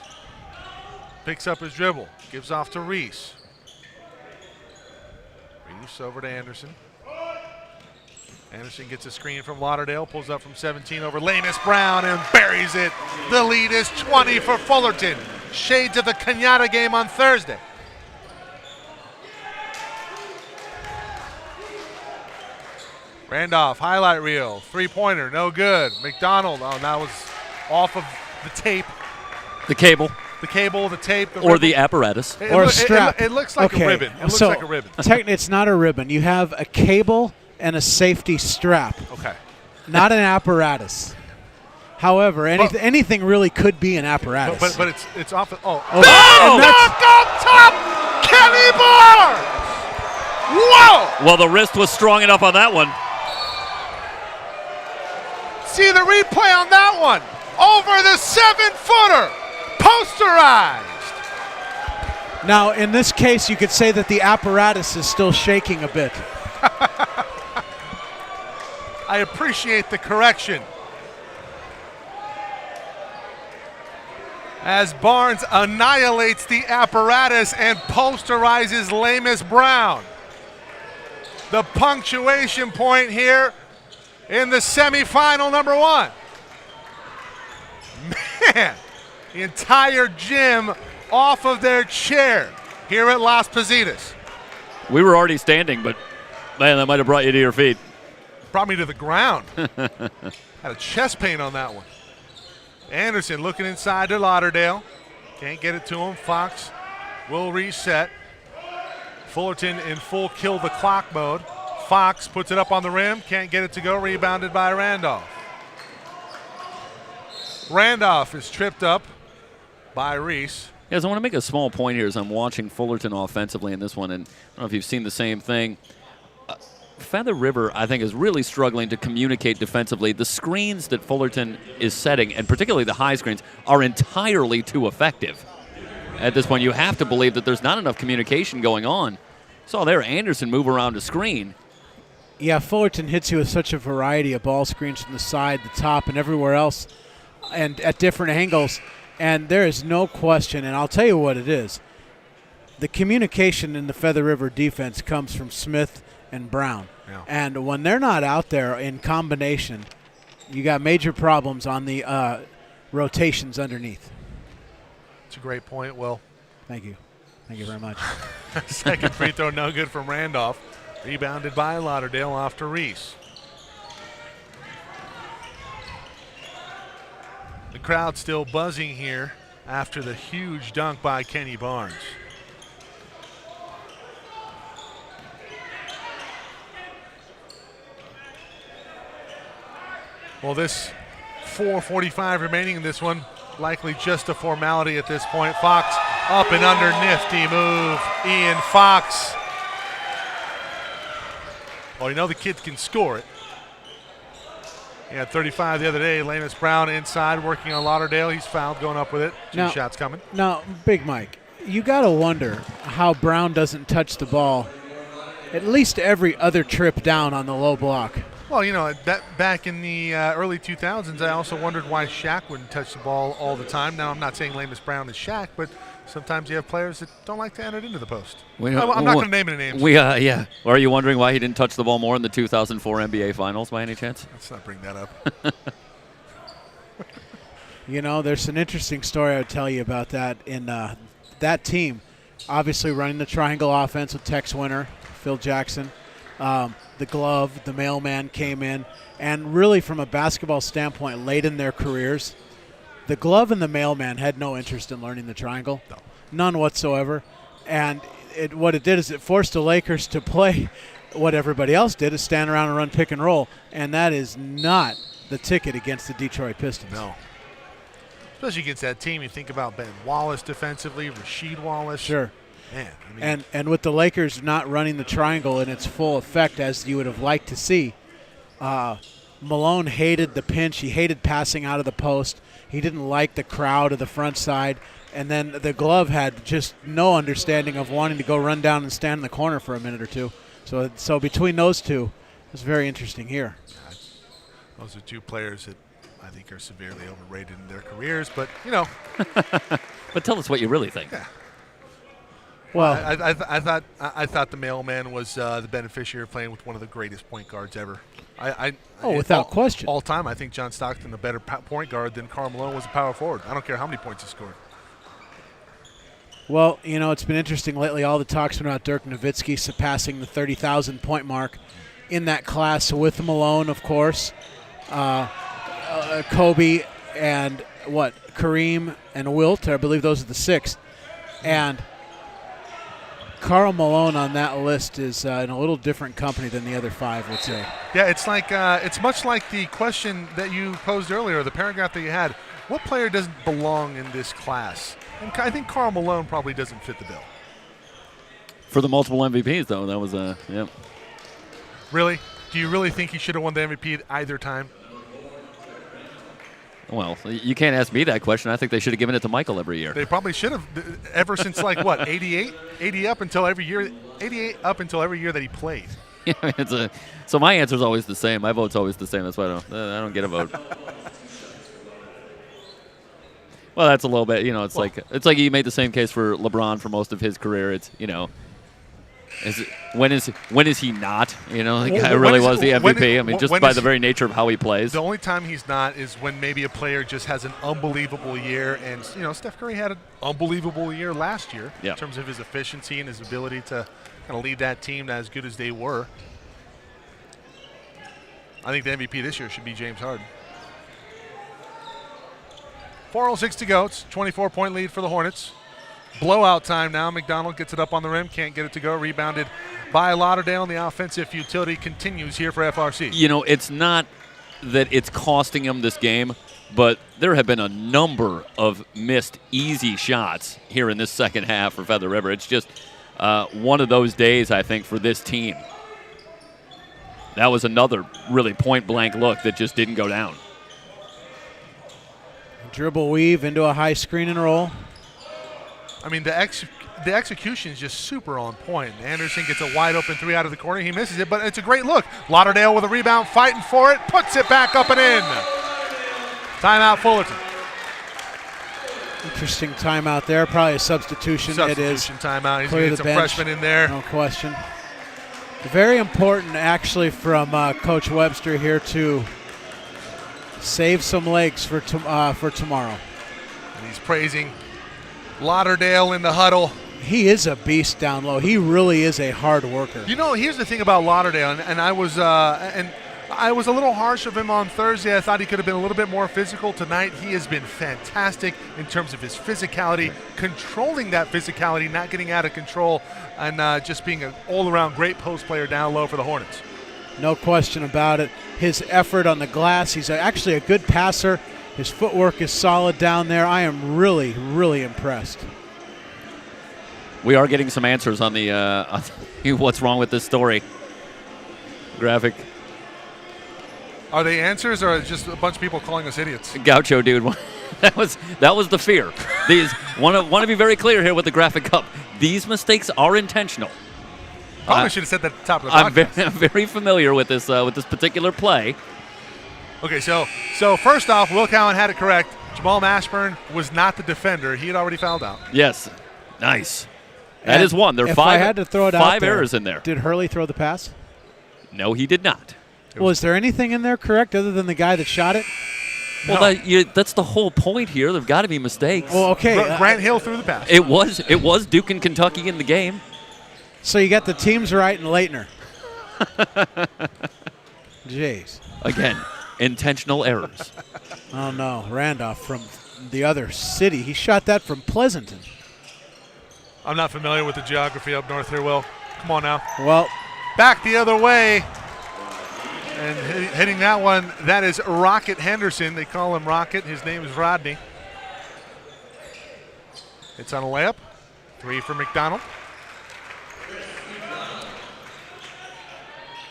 A: picks up his dribble, gives off to Reese. Reese over to Anderson. Anderson gets a screen from Lauderdale, pulls up from 17 over Lamus Brown and buries it. The lead is 20 for Fullerton. Shades of the Kenyatta game on Thursday. Randolph, highlight reel, three-pointer, no good. McDonald, that was off of the tape.
B: The cable.
A: The cable, the tape.
B: Or the apparatus.
C: Or a strap.
A: It looks like a ribbon. It looks like a ribbon.
C: It's not a ribbon. You have a cable and a safety strap.
A: Okay.
C: Not an apparatus. However, anything really could be an apparatus.
A: But it's off.
B: Knock
A: up top, Kenny Barnes! Whoa!
B: Well, the wrist was strong enough on that one.
A: See the replay on that one. Over the 7-footer, posterized.
C: Now, in this case, you could say that the apparatus is still shaking a bit.
A: I appreciate the correction. As Barnes annihilates the apparatus and posterizes Lamus Brown. The punctuation point here in the semifinal number 1. Man, the entire gym off of their chair here at Las Positas.
B: We were already standing, but man, that might have brought you to your feet.
A: Brought me to the ground. Had a chest pain on that one. Anderson looking inside to Lauderdale. Can't get it to him. Fox will reset. Fullerton in full kill the clock mode. Fox puts it up on the rim. Can't get it to go. Rebounded by Randolph. Randolph is tripped up by Reese.
B: Yes, I want to make a small point here as I'm watching Fullerton offensively in this one, and I don't know if you've seen the same thing. Feather River, I think, is really struggling to communicate defensively. The screens that Fullerton is setting, and particularly the high screens, are entirely too effective. At this point, you have to believe that there's not enough communication going on. Saw there Anderson move around a screen.
C: Yeah, Fullerton hits you with such a variety of ball screens from the side, the top, and everywhere else, and at different angles. And there is no question, and I'll tell you what it is. The communication in the Feather River defense comes from Smith and Brown.
A: Yeah.
C: And when they're not out there in combination, you got major problems on the rotations underneath.
A: It's a great point, Will.
C: Thank you. Thank you very much.
A: Second free throw, no good from Randolph. Rebounded by Lauderdale off to Reese. The crowd still buzzing here after the huge dunk by Kenny Barnes. Well, this 4:45 remaining in this one, likely just a formality at this point. Fox up and under, nifty move. Ian Fox. Well, you know the kids can score it. He had 35 the other day. Lanus Brown inside working on Lauderdale. He's fouled, going up with it. Two shots coming.
C: Now, Big Mike, you got to wonder how Brown doesn't touch the ball at least every other trip down on the low block.
A: Well, you know, back in the early 2000s, I also wondered why Shaq wouldn't touch the ball all the time. Now, I'm not saying Lanus Brown is Shaq, but sometimes you have players that don't like to enter it into the post. I'm not going to name any names.
B: Yeah. Or are you wondering why he didn't touch the ball more in the 2004 NBA Finals by any chance?
A: Let's not bring that up.
C: You know, there's an interesting story I would tell you about that. In that team, obviously running the triangle offense with Tex Winter, Phil Jackson. The glove, the mailman came in, and really from a basketball standpoint, late in their careers, the glove and the mailman had no interest in learning the triangle, none whatsoever. And what it did is it forced the Lakers to play what everybody else did, is stand around and run pick and roll, and that is not the ticket against the Detroit Pistons.
A: No. Especially against that team, you think about Ben Wallace defensively, Rasheed Wallace.
C: Sure.
A: Man, I mean,
C: and with the Lakers not running the triangle in its full effect as you would have liked to see, Malone hated the pinch. He hated passing out of the post. He didn't like the crowd of the front side. And then the glove had just no understanding of wanting to go run down and stand in the corner for a minute or two. So between those two, it's very interesting here.
A: Those are two players that I think are severely overrated in their careers, but, you know.
B: But tell us what you really think.
A: Yeah.
C: Well,
A: I thought the mailman was the beneficiary of playing with one of the greatest point guards ever.
C: Without question.
A: All time, I think John Stockton a better point guard than Karl Malone was a power forward. I don't care how many points he scored.
C: Well, you know, it's been interesting lately. All the talk's been about Dirk Nowitzki surpassing the 30,000 point mark in that class with Malone, of course, Kobe, and Kareem and Wilt. I believe those are the six. And Karl Malone on that list is in a little different company than the other five, would say.
A: Yeah, it's like it's much like the question that you posed earlier, the paragraph that you had. What player doesn't belong in this class? And I think Karl Malone probably doesn't fit the bill.
B: For the multiple MVPs, though, that was yeah.
A: Really? Do you really think he should have won the MVP at either time?
B: Well, you can't ask me that question. I think they should have given it to Michael every year.
A: They probably should have, ever since 88? 88 up until every year that he played.
B: Yeah, so my answer is always the same. My vote's always the same. That's why I don't get a vote. Well, that's a little bit, it's like you made the same case for LeBron for most of his career. It's, when is he not? The guy really was the MVP. Just by the very nature of how he plays.
A: The only time he's not is when maybe a player just has an unbelievable year. And, Steph Curry had an unbelievable year last year in terms of his efficiency and his ability to kind of lead that team as good as they were. I think the MVP this year should be James Harden. 4:06 to go. It's a 24-point lead for the Hornets. Blowout time now. McDonald gets it up on the rim. Can't get it to go. Rebounded by Lauderdale. And the offensive futility continues here for FRC.
B: It's not that it's costing him this game. but there have been a number of missed easy shots here in this second half for Feather River. It's just one of those days, I think, for this team. That was another really point-blank look that just didn't go down.
C: Dribble weave into a high screen and roll.
A: I mean, the execution is just super on point. Anderson gets a wide open three out of the corner. He misses it, but it's a great look. Lauderdale with a rebound, fighting for it, puts it back up and in. Timeout, Fullerton.
C: Interesting timeout there. Probably a substitution. It is.
A: Timeout. He's
C: Clear
A: going to
C: the
A: get some
C: bench.
A: freshmen in there.
C: No question. Very important, actually, from Coach Webster here to save some legs for tomorrow.
A: And he's praising Lauderdale in the huddle.
C: He is a beast down low. He really is a hard worker.
A: You know, here's the thing about Lauderdale, and I was a little harsh of him on Thursday. I thought he could have been a little bit more physical tonight. He has been fantastic in terms of his physicality, controlling that physicality, not getting out of control, and just being an all-around great post player down low for the Hornets.
C: No question about it. His effort on the glass, he's actually a good passer. His footwork is solid down there. I am really, really impressed.
B: We are getting some answers on the on what's wrong with this story graphic.
A: Are they answers or just a bunch of people calling us idiots?
B: Gaucho dude, that was the fear. Want to be very clear here with the graphic up. These mistakes are intentional.
A: Probably should have said that at the top of the podcast.
B: I'm very familiar with this particular play.
A: Okay, so first off, Will Cowan had it correct. Jamal Mashburn was not the defender. He had already fouled out.
B: Yes, nice. That is one. There are
C: I had to throw it out
B: five
C: there,
B: errors in there.
C: Did Hurley throw the pass?
B: No, he did not.
C: Well, is there anything in there correct other than the guy that shot it?
B: Well, that's the whole point here. There've got to be mistakes.
C: Well, okay.
A: Grant Hill threw the pass.
B: It was Duke and Kentucky in the game.
C: So you got the teams right and Leitner. Jeez.
B: Again, intentional errors.
C: Oh, no. Randolph from the other city. He shot that from Pleasanton.
A: I'm not familiar with the geography up north here, Will. Come on now.
C: Well,
A: back the other way. And hitting that one, that is Rocket Henderson. They call him Rocket. His name is Rodney. It's on a layup. 3 for McDonald.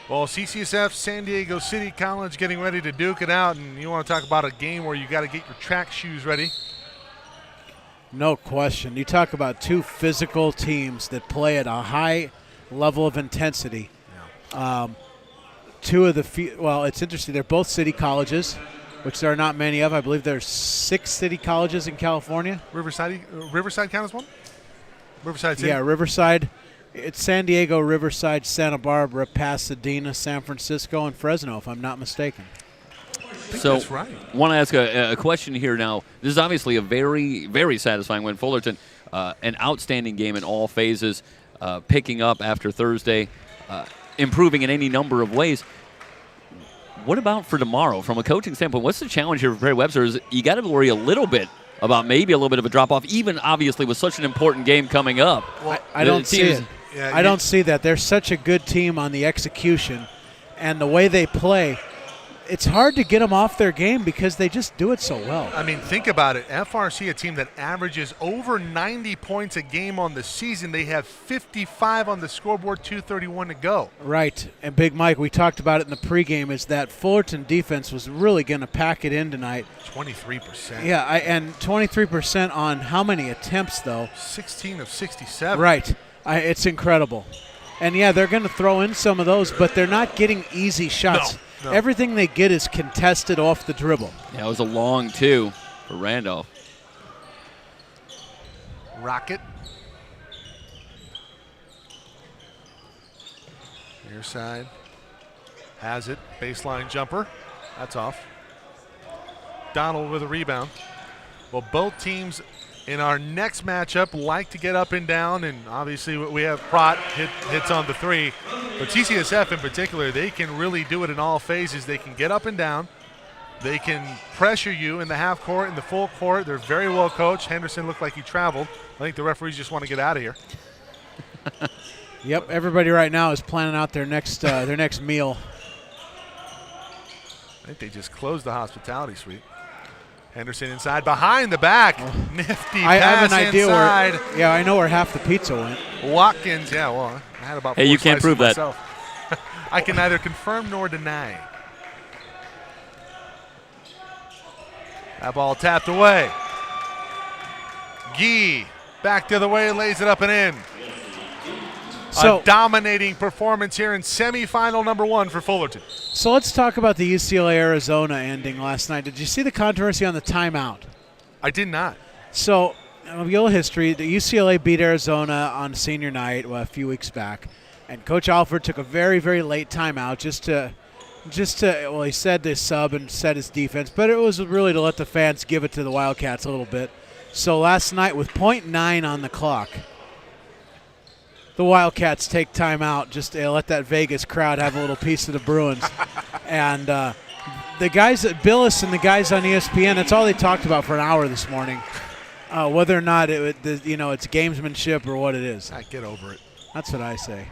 A: Well, CCSF, San Diego City College getting ready to duke it out. And you want to talk about a game where you got to get your track shoes ready.
C: no question. You talk about two physical teams that play at a high level of intensity. Yeah. Two of the well, it's interesting. They're both city colleges, which there are not many of. I believe there's 6 city colleges in California.
A: Riverside count as one? Riverside City?
C: Yeah, Riverside. It's San Diego, Riverside, Santa Barbara, Pasadena, San Francisco, and Fresno, if I'm not mistaken.
B: So,
A: that's right.
B: Want to ask a question here now. This is obviously a very, very satisfying win. Fullerton, an outstanding game in all phases, picking up after Thursday, improving in any number of ways. What about for tomorrow? From a coaching standpoint, what's the challenge here for Perry Webster? Is you got to worry a little bit about maybe a little bit of a drop-off, even obviously with such an important game coming up.
C: Well, I don't see it. Yeah, I don't see that. They're such a good team on the execution and the way they play. It's hard to get them off their game because they just do it so well.
A: I mean, think about it. FRC, a team that averages over 90 points a game on the season. They have 55 on the scoreboard, 2:31 to go.
C: Right. And Big Mike, we talked about it in the pregame, is that Fullerton defense was really going to pack it in tonight.
A: 23%.
C: Yeah, and 23% on how many attempts, though?
A: 16 of 67.
C: Right. It's incredible. And, yeah, they're going to throw in some of those, but they're not getting easy shots.
A: No.
C: Everything they get is contested off the dribble.
B: Yeah, it was a long 2 for Randolph.
A: Rocket. Near side. Has it. Baseline jumper. That's off. Donald with a rebound. Well, both teams in our next matchup like to get up and down, and obviously we have Pratt hits on the 3. But CCSF in particular, they can really do it in all phases. They can get up and down. They can pressure you in the half court, in the full court. They're very well coached. Henderson looked like he traveled. I think the referees just want to get out of here.
C: Yep, everybody right now is planning out their next meal.
A: I think they just closed the hospitality suite. Henderson inside, behind the back. Nifty
C: I
A: pass
C: have an idea
A: inside.
C: where. Yeah, I know where half the pizza went.
A: Watkins, yeah, well, I had about 4
B: Hey, you can't
A: slices
B: prove that.
A: myself. I can neither confirm nor deny. That ball tapped away. Gee, back to the way, lays it up and in.
C: So
A: A dominating performance here in semifinal number 1 for Fullerton.
C: So let's talk about the UCLA-Arizona ending last night. Did you see the controversy on the timeout?
A: I did not.
C: So, a little history. The UCLA beat Arizona on senior night a few weeks back, and Coach Alford took a very, very late timeout just to, well, he said to sub and set his defense, but it was really to let the fans give it to the Wildcats a little bit. So last night with .9 on the clock, the Wildcats take time out just to let that Vegas crowd have a little piece of the Bruins. And the guys at Billis and the guys on ESPN, that's all they talked about for an hour this morning, whether or not it's gamesmanship or what it is.
A: Get over it.
C: That's what I say.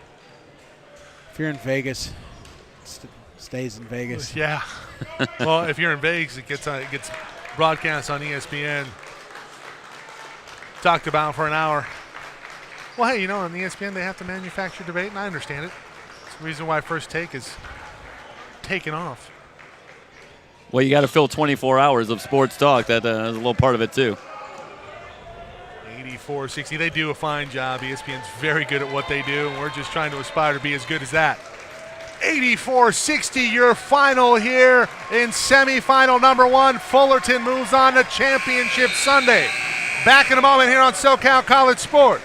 C: If you're in Vegas, stays in Vegas.
A: Yeah. Well, if you're in Vegas, it gets broadcast on ESPN. Talked about for an hour. Well, hey, on ESPN they have to manufacture debate, and I understand it. It's the reason why First Take is taken off.
B: Well, you got to fill 24 hours of sports talk. That is a little part of it, too.
A: 84-60. They do a fine job. ESPN's very good at what they do, and we're just trying to aspire to be as good as that. 84-60, your final here in semifinal number 1. Fullerton moves on to Championship Sunday. Back in a moment here on SoCal College Sports.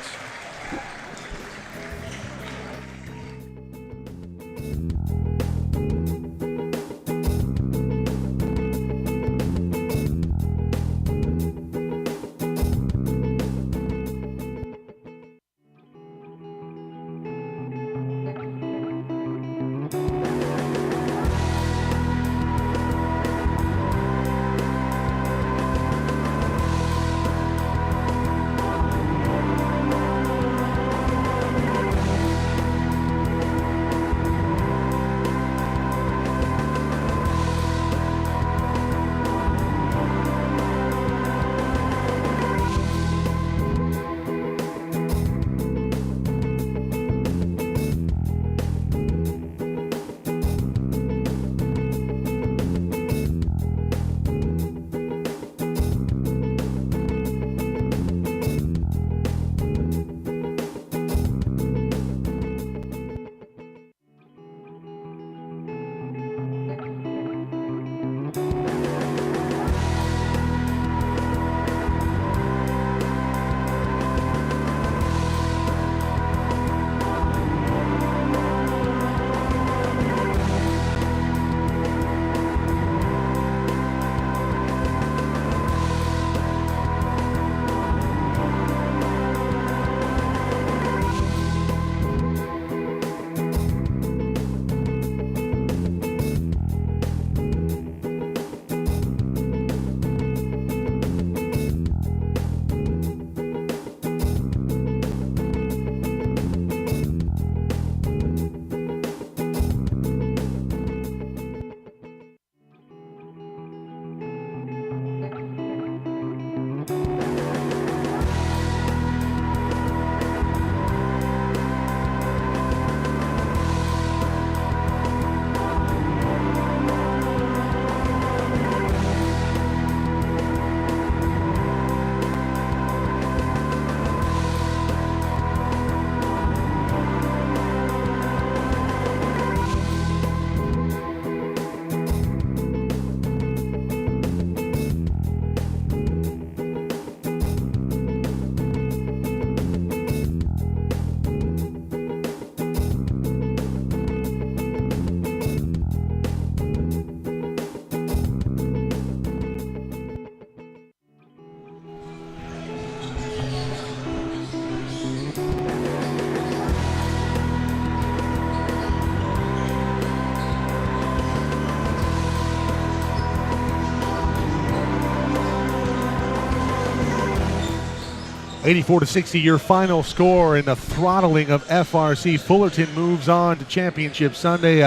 A: (84-60) your final score in the throttling of FRC. Fullerton moves on to Championship Sunday.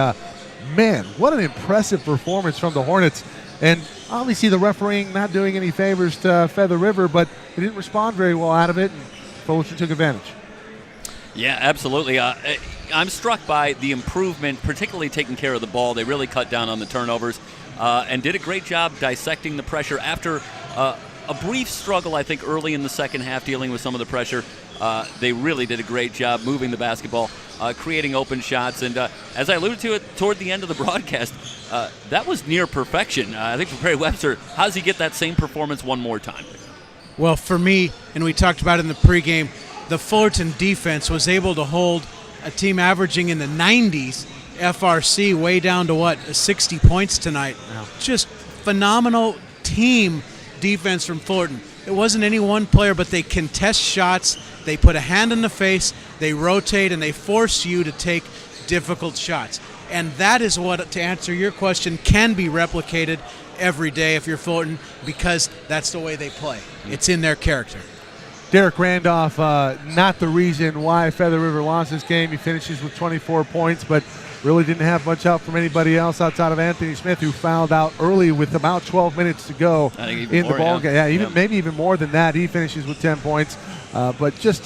A: Man, what an impressive performance from the Hornets. And Obviously, the refereeing not doing any favors to Feather River, but they didn't respond very well out of it, and Fullerton took advantage.
B: Yeah, absolutely. I'm struck by the improvement, particularly taking care of the ball. They really cut down on the turnovers and did a great job dissecting the pressure after a brief struggle, I think, early in the second half dealing with some of the pressure. They really did a great job moving the basketball, creating open shots. And as I alluded to it toward the end of the broadcast, that was near perfection. I think for Perry Webster, how does he get that same performance one more time?
C: Well, for me, and we talked about it in the pregame, the Fullerton defense was able to hold a team averaging in the 90s, FRC, way down to 60 points tonight.
A: Wow.
C: Just phenomenal team defense from Fullerton. It wasn't any one player, but they contest shots, they put a hand in the face, they rotate, and they force you to take difficult shots. And that is what, to answer your question, can be replicated every day if you're Fullerton, because that's the way they play. It's in their character.
A: Derek Randolph, not the reason why Feather River lost this game. He finishes with 24 points, but really didn't have much help from anybody else outside of Anthony Smith, who fouled out early with about 12 minutes to go in the ball game. Yeah, maybe even more than that. He finishes with 10 points. But just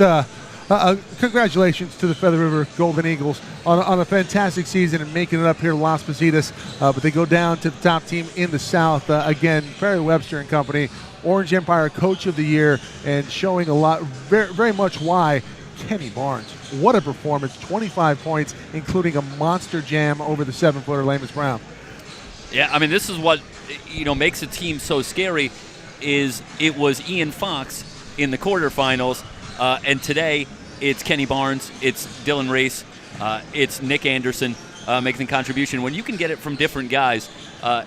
A: congratulations to the Feather River Golden Eagles on a fantastic season and making it up here to Las Positas. But they go down to the top team in the South. Again, Perry Webster and company, Orange Empire Coach of the Year, and showing a lot, very, very much why Kenny Barnes. What a performance, 25 points, including a monster jam over the 7-footer Lamus Brown.
B: Yeah, I mean, this is what makes a team so scary is it was Ian Fox in the quarterfinals, and today it's Kenny Barnes, it's Dylan Race, it's Nick Anderson making a contribution. When you can get it from different guys,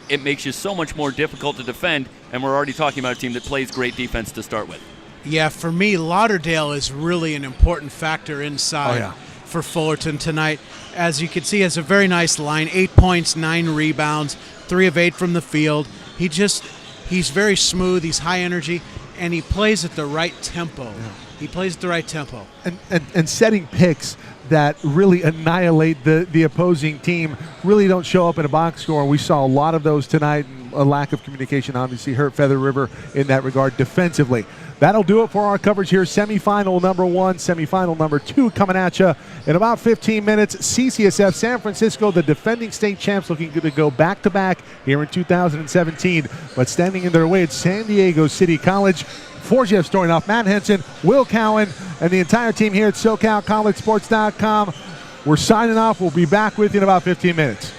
B: it makes you so much more difficult to defend, and we're already talking about a team that plays great defense to start with.
C: Yeah, for me, Lauderdale is really an important factor inside for Fullerton tonight. As you can see, has a very nice line, 8 points, 9 rebounds, 3 of 8 from the field. He's very smooth, he's high energy, and he plays at the right tempo. Yeah. He plays at the right tempo.
A: And setting picks that really annihilate the opposing team really don't show up in a box score. We saw a lot of those tonight, and a lack of communication obviously hurt Feather River in that regard defensively. That'll do it for our coverage here. Semifinal number 1, semifinal number 2 coming at you in about 15 minutes. CCSF San Francisco, the defending state champs, looking to go back-to-back here in 2017. But standing in their way at San Diego City College. For Jeff Storinoff, Matt Henson, Will Cowan, and the entire team here at SoCalCollegeSports.com. We're signing off. We'll be back with you in about 15 minutes.